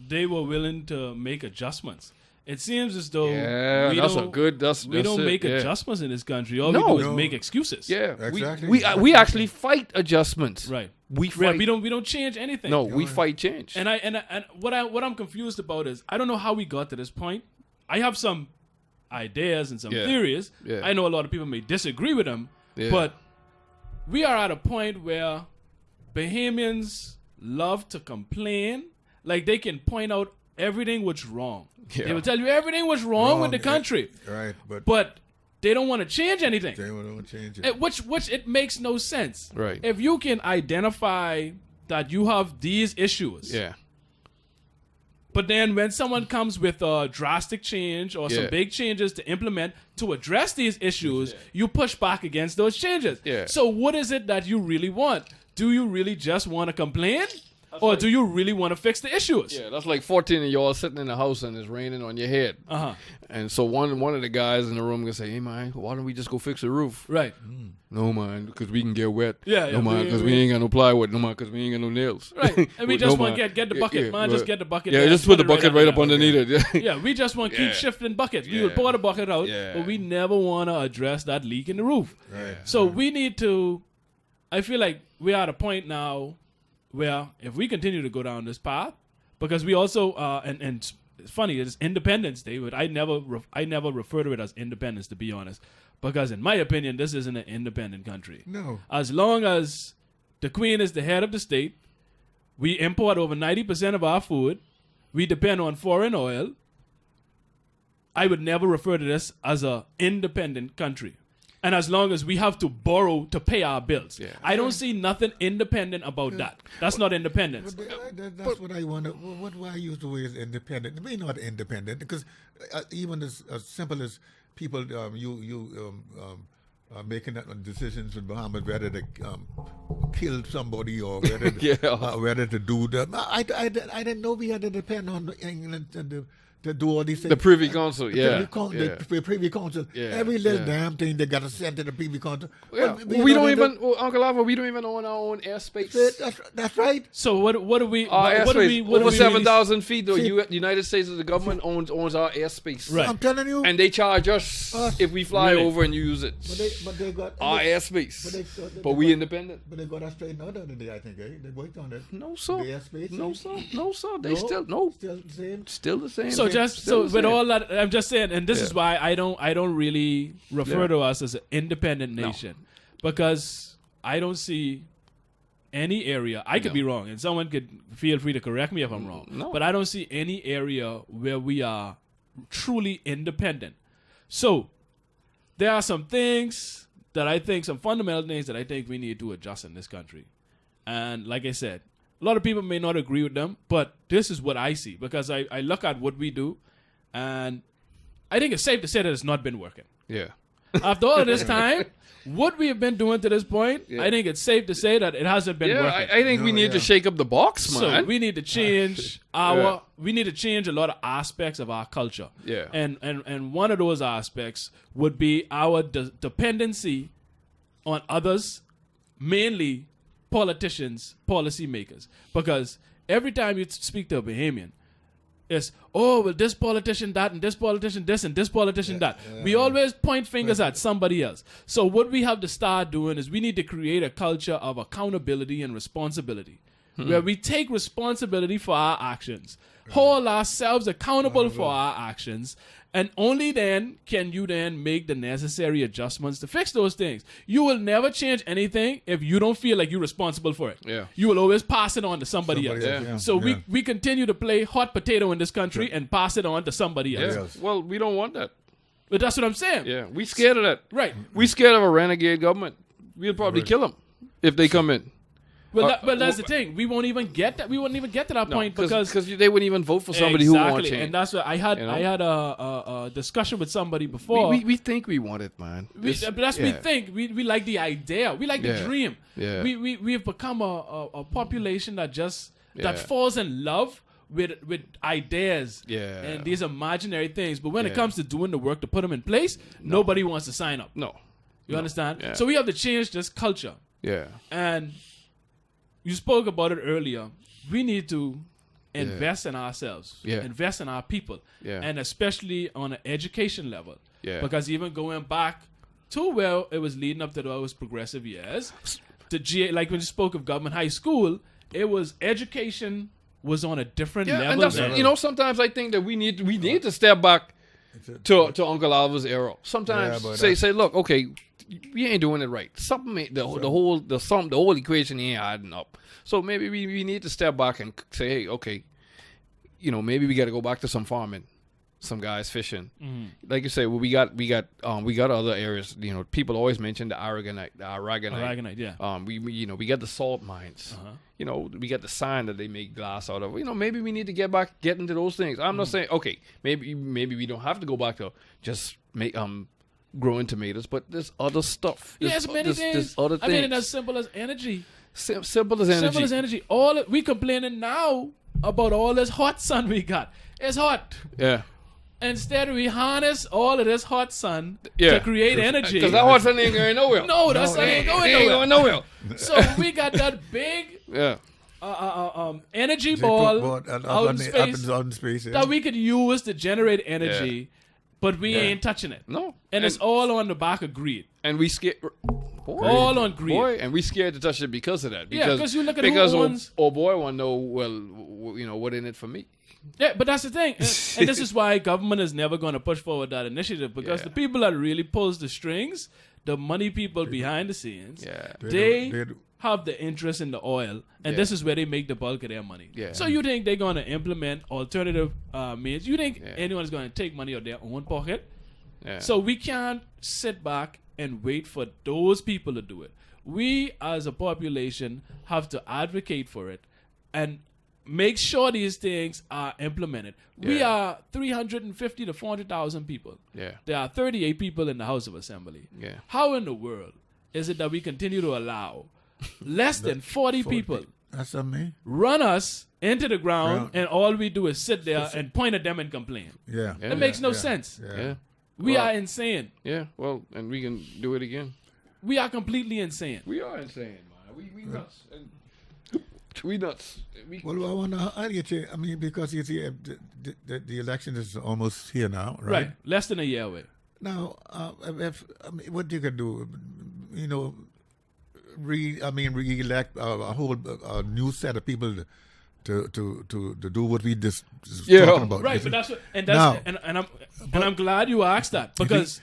they were willing to make adjustments. It seems as though we don't make adjustments in this country. All we do is make excuses. Yeah, exactly. We actually fight adjustments. Right. We fight. We don't change anything. No, we fight change. And what I'm confused about is I don't know how we got to this point. I have some ideas and some theories. Yeah. I know a lot of people may disagree with them, but we are at a point where Bahamians love to complain. Like they can point out everything what's wrong. Yeah. They will tell you everything what's wrong with the country. Right, but they don't want to change anything. they don't want to change it. Which it makes no sense. Right. If you can identify that you have these issues. Yeah. But then when someone comes with a drastic change or some big changes to implement to address these issues, you push back against those changes. Yeah. So what is it that you really want? Do you really just want to complain? Or do you really want to fix the issues? Yeah, that's like 14 of y'all sitting in the house and it's raining on your head. Uh-huh. And so one of the guys in the room gonna say, "Hey man, why don't we just go fix the roof?" Right. No man, because we can get wet. Yeah, No man, because we ain't got no plywood. No man, because we ain't got no nails. Right. And we just No, want to get the bucket, man. Just get the bucket. Yeah, there, just put the it bucket right up underneath it. Yeah. Yeah, we just want to keep shifting buckets. We will Yeah. pour the bucket out, Yeah. but we never want to address that leak in the roof. Right. So we need to, I feel like we're at a point now where if we continue to go down this path, because we also, and it's funny, it's Independence Day, but I never refer to it as independence, to be honest, because in my opinion, this isn't an independent country. No. As long as the Queen is the head of the state, we import over 90% of our food, we depend on foreign oil, I would never refer to this as an independent country. And as long as we have to borrow to pay our bills. Yeah. I don't see nothing independent about that. That's not independence. That's what I wonder. Why I use the word independent? We're not independent because even as simple as people, making decisions in Bahamas whether to kill somebody or whether whether to do that. I didn't know we had to depend on England to do all these things. The Privy Council, The Privy Council. Every little damn thing they got to send to the Privy Council. Yeah. We don't even, Uncle Alva, we don't even own our own airspace. That's right. So what do we? Our what do we? airspace, What do over we 7,000 feet, though. The United States as the government owns our airspace. Right. I'm telling you. And they charge us if we fly Really? over and use it. But they got Our airspace. But we independent. But they got that straightened out the other day, I think. They worked on it. No, sir. The airspace. No, sir. No, sir. They Still the same. still the same. So Still the with same. all that, I'm just saying, and this Yeah. is why I don't really refer Yeah. to us as an independent nation, because I don't see any area. I could be wrong, and someone could feel free to correct me if I'm wrong. No. But I don't see any area where we are truly independent. So there are some things that I think, some fundamental things that I think we need to adjust in this country. And like I said, a lot of people may not agree with them, but this is what I see, because I look at what we do, and I think it's safe to say that it's not been working. Yeah. After all of this time, what we have been doing to this point, I think it's safe to say that it hasn't been Yeah, working. I think we need to shake up the box, man. So we need to change we need to change a lot of aspects of our culture. Yeah. And one of those aspects would be our dependency on others, mainly politicians, policymakers. Because every time you speak to a Bahamian, it's, oh, well, this politician that, and this politician this, and this politician that. We always point fingers at somebody else. So what we have to start doing is we need to create a culture of accountability and responsibility, where we take responsibility for our actions, hold ourselves accountable for our actions, and only then can you then make the necessary adjustments to fix those things. You will never change anything if you don't feel like you're responsible for it. Yeah. You will always pass it on to somebody else. Yeah. So we continue to play hot potato in this country and pass it on to somebody else. Yeah. Well, we don't want that. But that's what I'm saying. Yeah. We scared of that. Right. We scared of a renegade government. We'll probably kill them if they come in. But that's the thing. We won't even get that. We wouldn't even get to that point because they wouldn't even vote for somebody who won't change. And that's what I had. I had a discussion with somebody before. We think we want it, man. But that's what we think. We like the idea. We like the dream. Yeah. We have become a population that just that falls in love with ideas and these imaginary things. But when it comes to doing the work to put them in place, nobody wants to sign up. No. You understand? Yeah. So we have to change this culture. Yeah. And you spoke about it earlier. We need to invest in ourselves, invest in our people, and especially on an education level. Yeah. Because even going back to where it was leading up to those progressive years, like when you spoke of government high school, it was education was on a different level. And that's, sometimes I think that we need to step back to Uncle Alva's era. Sometimes Yeah, say, look, okay, we ain't doing it right. Something the whole equation ain't adding up. So maybe we need to step back and say, hey, okay, maybe we got to go back to some farming, some guys fishing. Mm-hmm. Like you say, well, we got other areas. People always mention the aragonite. Yeah. We got the salt mines. Uh-huh. We got the sand that they make glass out of. Maybe we need to get into those things. I'm not saying okay. Maybe we don't have to go back to just make growing tomatoes, but there's other stuff. There's many things. There's other things. I mean, as simple as energy. Simple as energy. Simple as energy. We complaining now about all this hot sun we got. It's hot. Yeah. Instead, we harness all of this hot sun to create energy. Because that hot sun ain't going nowhere. No, that sun ain't going nowhere. So we got that big energy ball out in space that we could use to generate energy, but we ain't touching it. No. And it's all on the back of greed. And we scared. All on greed. And we scared to touch it because of that. Because you look at who owns... boy want to know, what in it for me? Yeah, but that's the thing. And this is why government is never going to push forward that initiative, because the people that really pulls the strings, the money people behind the scenes, they have the interest in the oil, and this is where they make the bulk of their money. Yeah. So you think they're going to implement alternative means? You think anyone's going to take money out of their own pocket? Yeah. So we can't sit back and wait for those people to do it. We, as a population, have to advocate for it and make sure these things are implemented. We are 350 to 400,000 people. Yeah. There are 38 people in the House of Assembly. Yeah. How in the world is it that we continue to allow less than 40 people run us into the ground, and all we do is sit there and point at them and complain? Yeah. It makes no sense. Yeah. We are insane. Yeah, well, and we can do it again. We are completely insane. We are insane, man. We nuts. We nuts. Well, I want to argue you. I mean, because you see, the election is almost here now, right? Less than a year away. Now, what you can do, re-elect a whole new set of people to do what we just talking about. Right, but I'm glad you asked that, because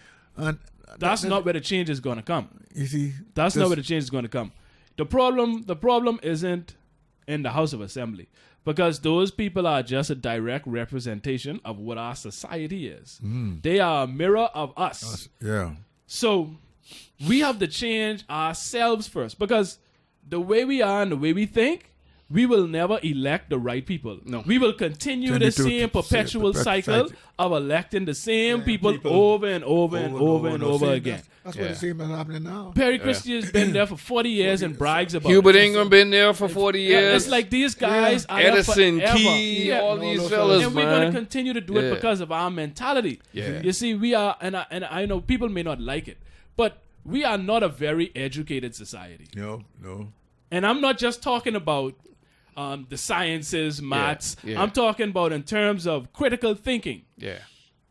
that's not where the change is going to come. You see, that's not where the change is going to come. The problem isn't in the House of Assembly, because those people are just a direct representation of what our society is. They are a mirror of us. Yeah. So we have to change ourselves first, because the way we are and the way we think, we will never elect the right people. No. We will continue the same perpetual cycle of electing the same people over and over and over again. That's what it seems happening now. Perry Christie has been there for 40 years and brags about Hubert Ingram been there for 40 years. It's like these guys are Edison, there Key, all these fellas, and we're going to continue to do it because of our mentality. Yeah. You see, we are, and I know people may not like it, but we are not a very educated society. No. And I'm not just talking about the sciences, maths. I'm talking about in terms of critical thinking. Yeah.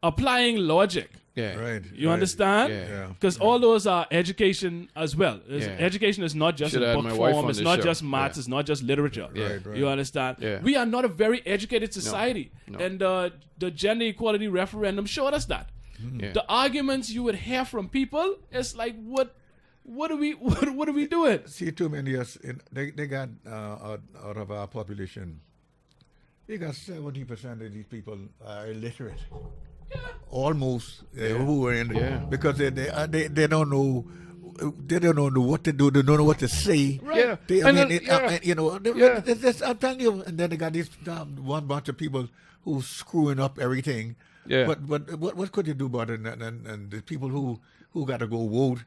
Applying logic. Yeah. Right. You understand? Yeah. Because all those are education as well. Education is not just in book form. It's not just maths. It's not just literature. Right. You understand? Yeah. We are not a very educated society. No. And the gender equality referendum showed us that. Yeah. The arguments you would hear from people, it's like, what are we doing? See, too many years, they got out of our population, they got 70% of these people are illiterate. Yeah. Almost who are in because they don't know. They don't know what to do. They don't know what to say. Right. I'm telling you. And then they got this one bunch of people who's screwing up everything. Yeah. But what could you do about it? And the people who got to go vote.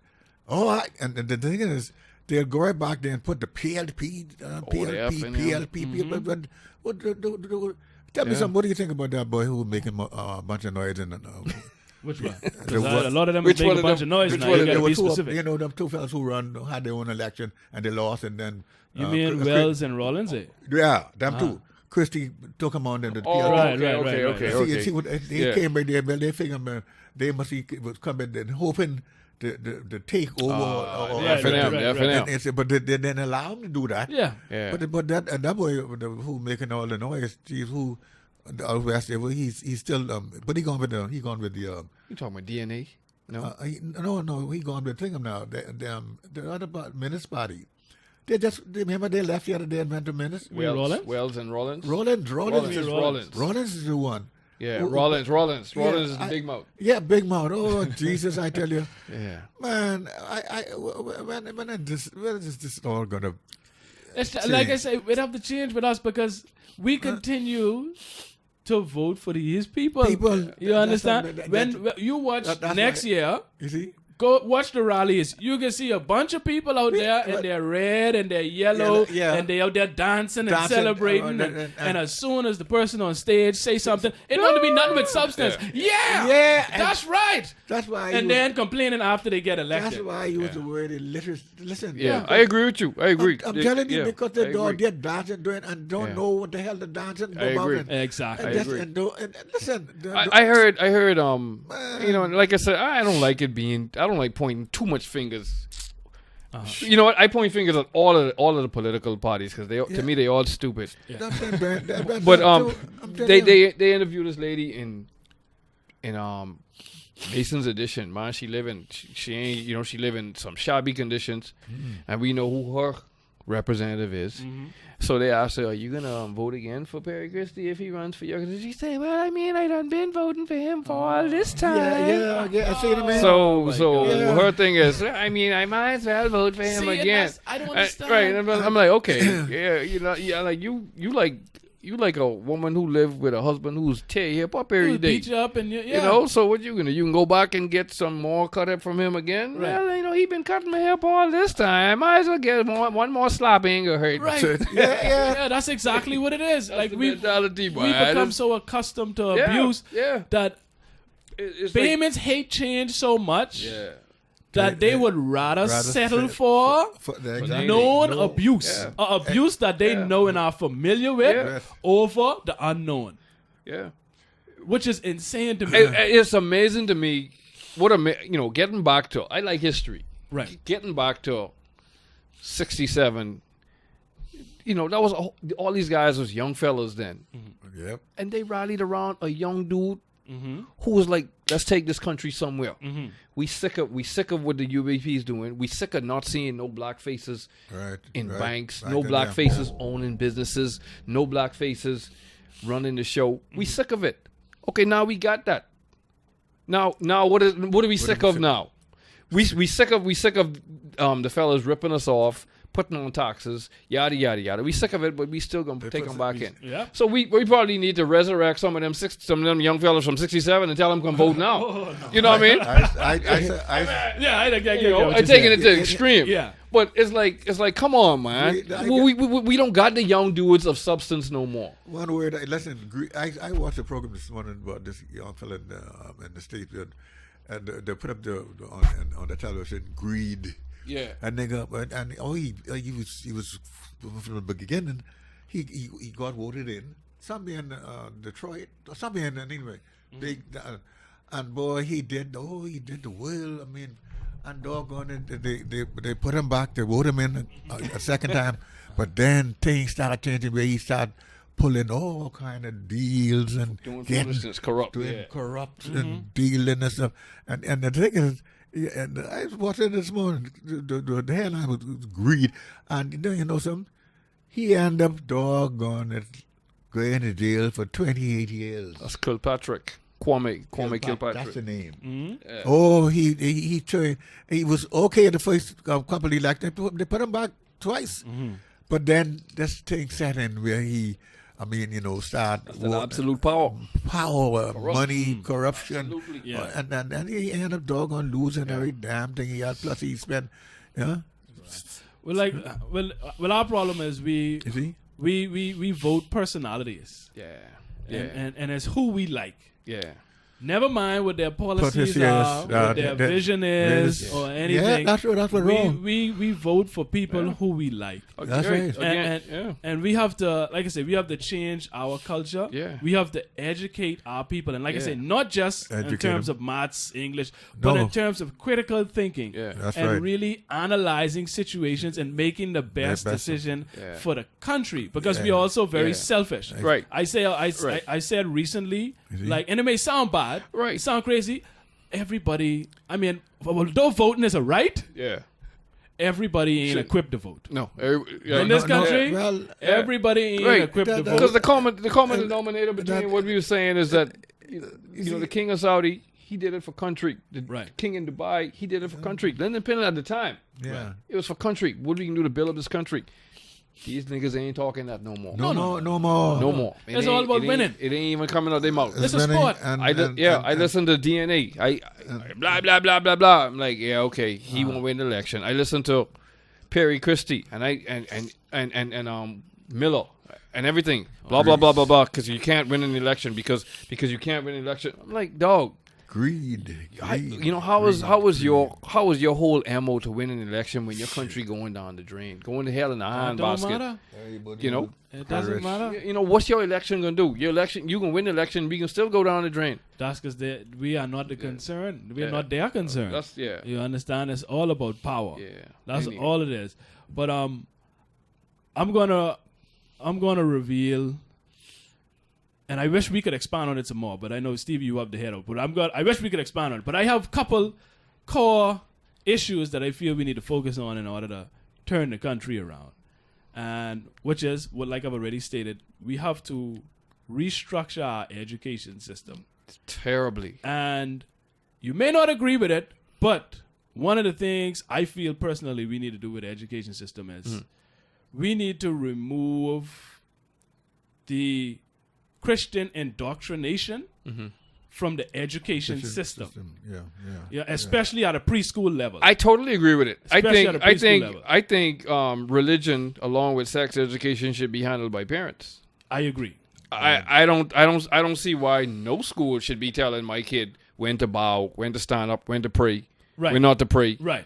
And the thing is, they'll go right back there and put the PLP people. Tell me something. What do you think about that boy who was making a bunch of noise? Which one? A lot of them make a bunch of noise now. You got to be specific. Them two fellas who had their own election and they lost, and then you mean Wells and Rollins? Yeah, them two. Christie took them on them. Okay. See what they came back there. They figured they must was coming and hoping to take over. But they didn't allow him to do that. Yeah. But that boy who making all the noise, who Out west, he's still, but he gone with the You talking about DNA? No. No, he gone with Thingham now. The other Menace party. Remember they left the other day and went to Menace? Wells and Rollins. Rollins is the one. Yeah, Rollins is the big mouth. Yeah, big mouth. Oh Jesus, I tell you. Yeah. Man, when is this all gonna? Like I say, it have to change with us because we continue to vote for these people. You understand? When you watch next year, you see. Go watch the rallies. You can see a bunch of people out there and they're red and they're yellow and they out there dancing and celebrating. And as soon as the person on stage say something, it don't to be nothing but substance. Yeah, that's right. That's why. And then complaining after they get elected. That's why I use the word illiteracy. Listen. Yeah, I agree with you. I agree. I'm telling you because they're dancing doing and don't know what the hell they're dancing about. Exactly. And listen. I heard. You know, like I said, I don't like it being. I don't like pointing too much fingers. You know what? I point fingers at all of the political parties because to me they all stupid. Yeah. But they interviewed this lady in Mason's Edition. Man, she live in some shabby conditions, and we know who her representative is. So they asked her, "Are you gonna vote again for Perry Christie if he runs for your?" She said, "Well, I mean, I done been voting for him for all this time." Yeah. I see what I mean. So her thing is, I mean, I might as well vote for him again. I don't understand. Right? I'm like, okay, like you like a woman who lived with a husband who's tear you up every day. Beat you up and you know. So what you gonna? You can go back and get some more cut up from him again. Right. Well, he been cutting my hair up all this time. Might as well get one more slap. Ain't gonna hurt. Right. Yeah. That's exactly what it is. Like we become so accustomed to abuse that Bahamians hate change so much. Yeah. That they would rather settle for known abuse. Abuse that they know and are familiar with over the unknown. Yeah. Which is insane to me. It's amazing to me getting back to, I like history. Right. Getting back to 67, that was all these guys was young fellas then. Mm-hmm. Yep. And they rallied around a young dude who was like, let's take this country somewhere. We sick of what the UBP's doing. We sick of not seeing no black faces in banks, no black faces owning businesses, no black faces running the show. We sick of it. Okay, now we got that. Now what are we sick of now? We sick of the fellas ripping us off, putting on taxes, yada yada yada. We sick of it, but we still gonna take them back in. Yeah. So we probably need to resurrect some of them young fellas from '67 and tell them come vote now. You know what I mean? I'm taking it to the extreme. Yeah. But it's like come on, man. We don't got the young dudes of substance no more. One word. Listen, I watched a program this morning about this young fella in the States, and they put up on the television greed. Yeah, and he was from the beginning. He got voted in. Somewhere in Detroit, or somewhere in anyway. Big, and boy, he did the world. I mean, and doggone it, they put him back. They voted him in a second time, but then things started changing where he started pulling all kind of deals and doing corrupt and dealing and stuff. And the thing is. Yeah, and I was watching this morning. The headline was greed, and you know something. He ended up doggone it, going to jail for 28 years. That's Kilpatrick, Kwame Kilpatrick. That's the name. Mm-hmm. Yeah. Oh, he was okay at the first couple of elections. They put him back twice, but then this thing set in where he. I mean, start absolute power, money, corruption, absolutely. Yeah. And he ended up doggone losing every damn thing he had. Plus, he spent, Well, our problem is we vote personalities. Yeah. And it's who we like. Yeah. Never mind what their policies Policies, are, what their vision is, yes. or anything. Yeah, that's what wrong. We vote for people who we like. That's right. And we have to, like I said, we have to change our culture. Yeah. We have to educate our people. And like I said, not just in Educate terms them. of maths, English, but No. in terms of critical thinking. Yeah. That's and right. really analyzing situations and making the best decision for the country. Because we're also very selfish. Right. I said recently, like, and it may sound bad, Right. it sound crazy. Everybody, I mean, although voting is a right, Yeah. everybody ain't Shit. equipped to vote. No. In this country, well, everybody ain't Right. equipped to vote. Because the common denominator between what we were saying is that you know the king of Saudi, he did it for country. The Right. king in Dubai, he did it for country. Lyndon Pinner at the time, yeah. it was for country. What we can do to build up this country? These niggas ain't talking that no more. No more. No more. It's all about winning. It ain't even coming out their mouth. This is sport. I listen to DNA. I blah blah blah blah blah. I'm like, yeah, okay, he won't win the election. I listen to Perry Christie and Miller and everything. Blah blah blah blah blah. Because you can't win an election because you can't win an election. I'm like, dog. Greed. You know how was your whole ammo to win an election when your country going down the drain, going to hell in a It don't handbasket? matter. You know. It doesn't matter. You know, what's your election going to do? Your election, you can win the election, but you can still go down the drain. That's because we are not the concern. We are not their concern. That's, You understand? It's all about power. Yeah. That's Anyway. all it is. But I'm gonna reveal, and I wish we could expand on it some more. But I know Stevie, you have the head up. But I wish we could expand on it. But I have a couple core issues that I feel we need to focus on in order to turn the country around. And which is, what, like I've already stated, we have to restructure our education system. Terribly. And you may not agree with it, but one of the things I feel personally we need to do with the education system is we need to remove the Christian indoctrination from the education system. Yeah, especially at a preschool level. I totally agree with it. Especially at a preschool level. I think religion, along with sex education, should be handled by parents. I agree. I don't see why no school should be telling my kid when to bow, when to stand up, when to pray, Right. when not to pray. Right.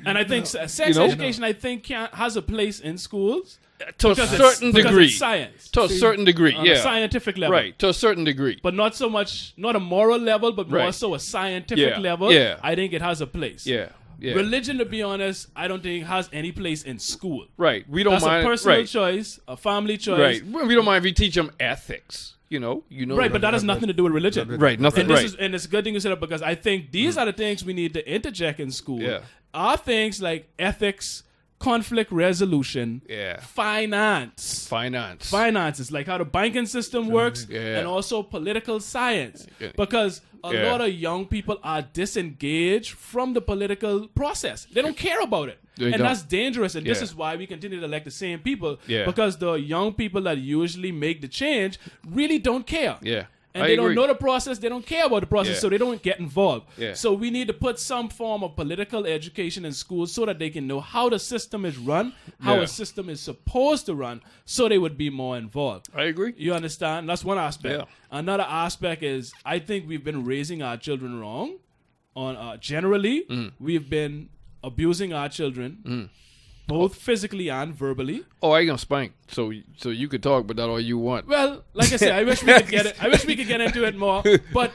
And I think sex You know? education, I think, has a place in schools. To a certain degree. It's science. To a certain degree, On yeah. a scientific level. Right, to a certain degree. But not so much, not a moral level, but more Right. so a scientific Yeah, level. yeah. I think it has a place. Yeah, yeah. Religion, to be honest, I don't think has any place in school. Right, we don't That's mind. a personal right, choice, a family choice. right. We don't mind if we teach them ethics. You know. Right, but that has nothing to do with religion. Right, nothing. And it's a good thing you said it because I think these are the things we need to interject in school. Yeah. Are things like ethics, conflict resolution, Yeah. finance. Finances, like how the banking system works, Yeah. and also political science. Yeah. Because a Yeah. lot of young people are disengaged from the political process. They don't care about it. They And don't. that's dangerous. And this Yeah. is why we continue to elect the same people. Yeah. Because the young people that usually make the change really don't care. Yeah. And I they agree. don't know the process. They don't care about the process, Yeah. so they don't get involved. Yeah. So we need to put some form of political education in schools so that they can know how the system is run, how Yeah. a system is supposed to run, so they would be more involved. I agree. You understand? That's one aspect. Yeah. Another aspect is I think we've been raising our children wrong. On generally, we've been abusing our children, both physically and verbally. Oh, I ain't gonna spank. So you could talk, but that all you want. Well, like I said, I wish we could get it. I wish we could get into it more, but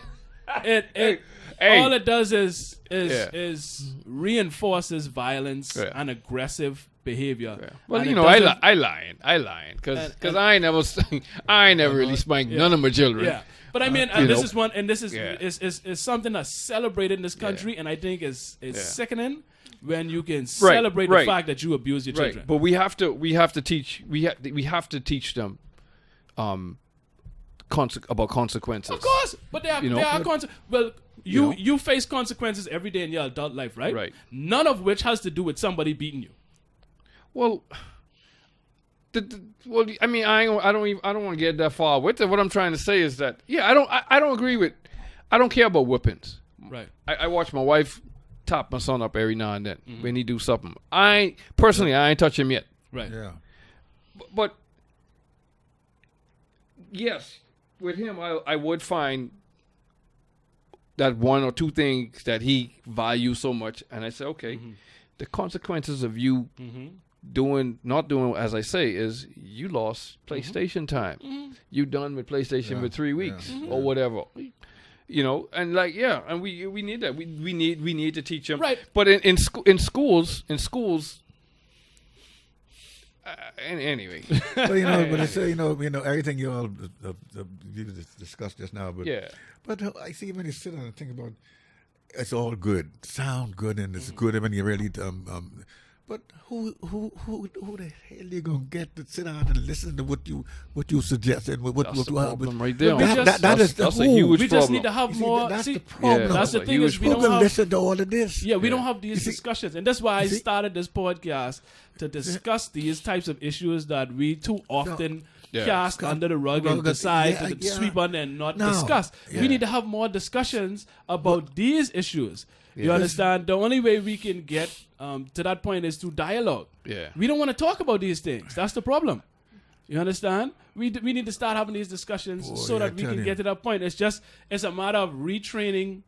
Hey. all it does is reinforces violence Yeah. and aggressive behavior. Yeah. Well, And you it know, doesn't- I lying, because And- I ain't never really spanked none of my children. Yeah, but I mean, you and this know. is one, and this is Yeah. is something that's celebrated in this country, and I think is Yeah. sickening when you can celebrate right. the fact that you abuse your children. Right, but we have to teach them about consequences. Of course, but there You know? are consequences. Well, You know? you face consequences every day in your adult life, right? Right. None of which has to do with somebody beating you. Well, well, I mean, I don't want to get that far with it. What I'm trying to say is that I don't agree with. I don't care about whippings. Right. I watch my wife top my son up every now and then when he do something. I ain't touch him yet. Right. Yeah. But yes, with him, I would find that one or two things that he values so much, and I say, okay, the consequences of you not doing as I say is you lost PlayStation time. You done with PlayStation for 3 weeks or whatever. You know, and like and we need that. We need to teach them. Right. But in schools. Anyway, Well, but it's everything you all you discussed just now. But I see when you sit down and think about, it's all good, sound good, and it's good when you really But who the hell you gonna get to sit down and listen to what you suggest and what that's the problem right there. That's a huge problem. We just need to have more. That's see, the problem. That's the thing is we Who don't can have. listen to all of this? Yeah, we don't have these discussions, and that's why I started this podcast to discuss these types of issues that we too often cast under the rug and decide to sweep under and not discuss. We need to have more discussions about these issues. You understand? The only way we can get to that point is through dialogue. Yeah. We don't want to talk about these things. That's the problem. You understand? We need to start having these discussions so that we can get to that point. It's a matter of retraining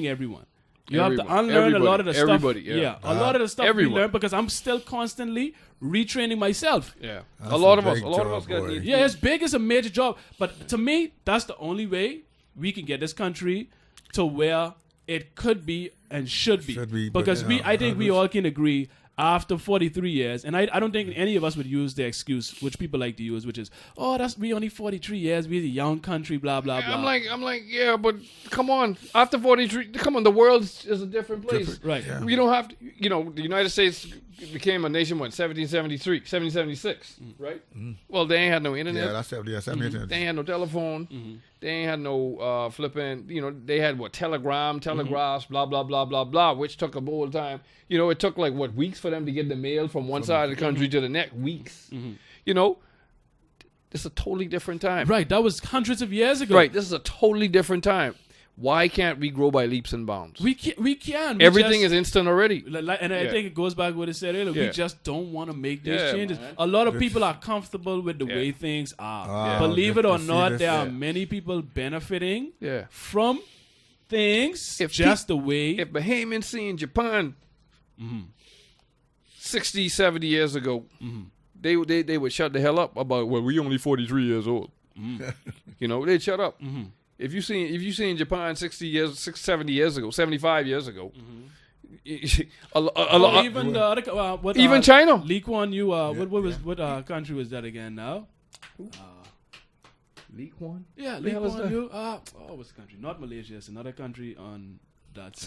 everyone. You have to unlearn a lot of the stuff. A lot of the stuff we learn, because I'm still constantly retraining myself. Yeah. A lot of us got need. Yeah, it's big. It's a major job. But to me, that's the only way we can get this country to where it could be and should be. Because I think we all can agree after 43 years, and I don't think any of us would use the excuse which people like to use, which is, we only 43 years, we're a young country, blah blah blah. I'm like, yeah, but come on, after 43, come on, the world is a different place. Right. Yeah. We don't have to, the United States became a nation when 1776, right? Well, they ain't had no internet. Yeah, that's 17. They ain't had no telephone. They ain't had no flipping. They had telegraphs, blah blah blah blah blah, which took a whole time. It took like weeks for them to get the mail from one side of the country to the next. Weeks. It's a totally different time. Right. That was hundreds of years ago. Right. This is a totally different time. Why can't we grow by leaps and bounds? We can. Everything is instant already. And I think it goes back to what I said earlier. We just don't want to make these changes. Man. A lot of people are comfortable with the way things are. Believe it or not, there are many people benefiting from things the way. If Bahamians see in Japan 60, 70 years ago, they would shut the hell up about, we only 43 years old. They'd shut up. If you see in Japan 70 years ago, 75 years ago, even China. Lee Kuan Yew, what country was that again now? Lee Kuan? Yeah, Lee Kuan Yew. What's the country? Not Malaysia. It's another country on that side.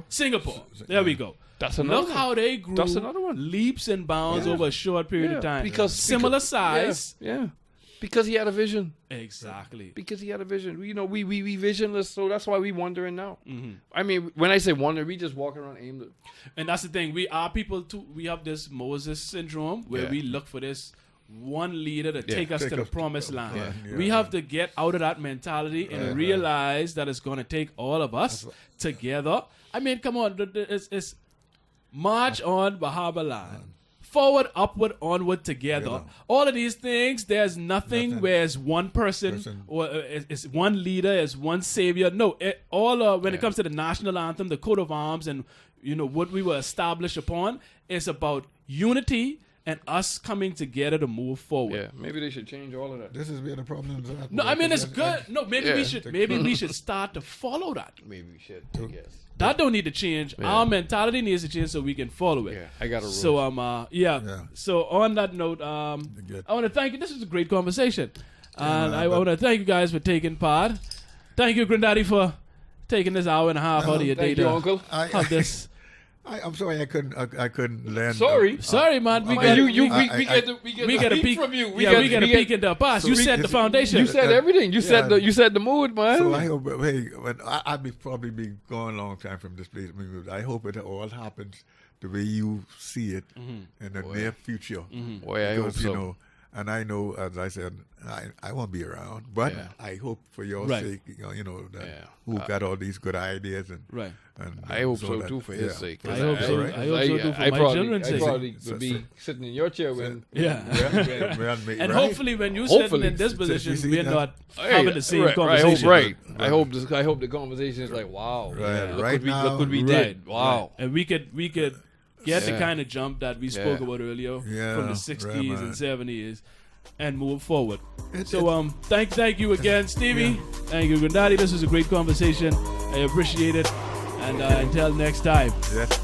Singapore. There we go. That's another Look how they grew. That's another one. Leaps and bounds over a short period of time. Because similar size. Yeah. Because he had a vision. Exactly. Because he had a vision. We visionless, so that's why we wondering now. I mean, when I say wonder, we just walking around aimless. And that's the thing. We are people too. We have this Moses syndrome where we look for this one leader to take us to the promised land. We have to get out of that mentality and realize that it's going to take all of us together. I mean, come on. It's march on Bahama land. Forward, upward, onward, together. All of these things, there's nothing where it's one person or it's one leader, it's one savior. No, when it comes to the national anthem, the coat of arms, and what we were established upon, it's about unity and us coming together to move forward. Yeah, maybe they should change all of that. This is where the problem is at. No, I mean it's good. No, maybe we should. Maybe we should start to follow that. Maybe we should. I guess. That don't need to change. Our mentality needs to change so we can follow it. Yeah, I got a rule. So So on that note, I want to thank you. This was a great conversation, and I want to thank you guys for taking part. Thank you, Granddaddy, for taking this hour and a half out of your day to Uncle. Have this. I'm sorry I couldn't land. Sorry, man. We get a peek from you. We get a peek into the past. You set the foundation. You said everything. You said the mood, man. So I hope. Hey, I'll probably be gone a long time from this place. I hope it all happens the way you see it in the near future. Boy, I hope so. And I know, as I said, I won't be around, but I hope for your sake, that who got all these good ideas and And I hope so too for his sake. I hope so. I hope so too for my children's sake. I probably would be sitting in your chair when. And hopefully, when you're sitting in this position, we're not having the same conversation. I hope the conversation is like, wow. Look what we did. Wow. And we could get the kind of jump that we spoke about earlier from the 60s and 70s and move forward. So thank you again, Stevie. Thank you, Granddaddy. This was a great conversation. I appreciate it. And until next time. Yes.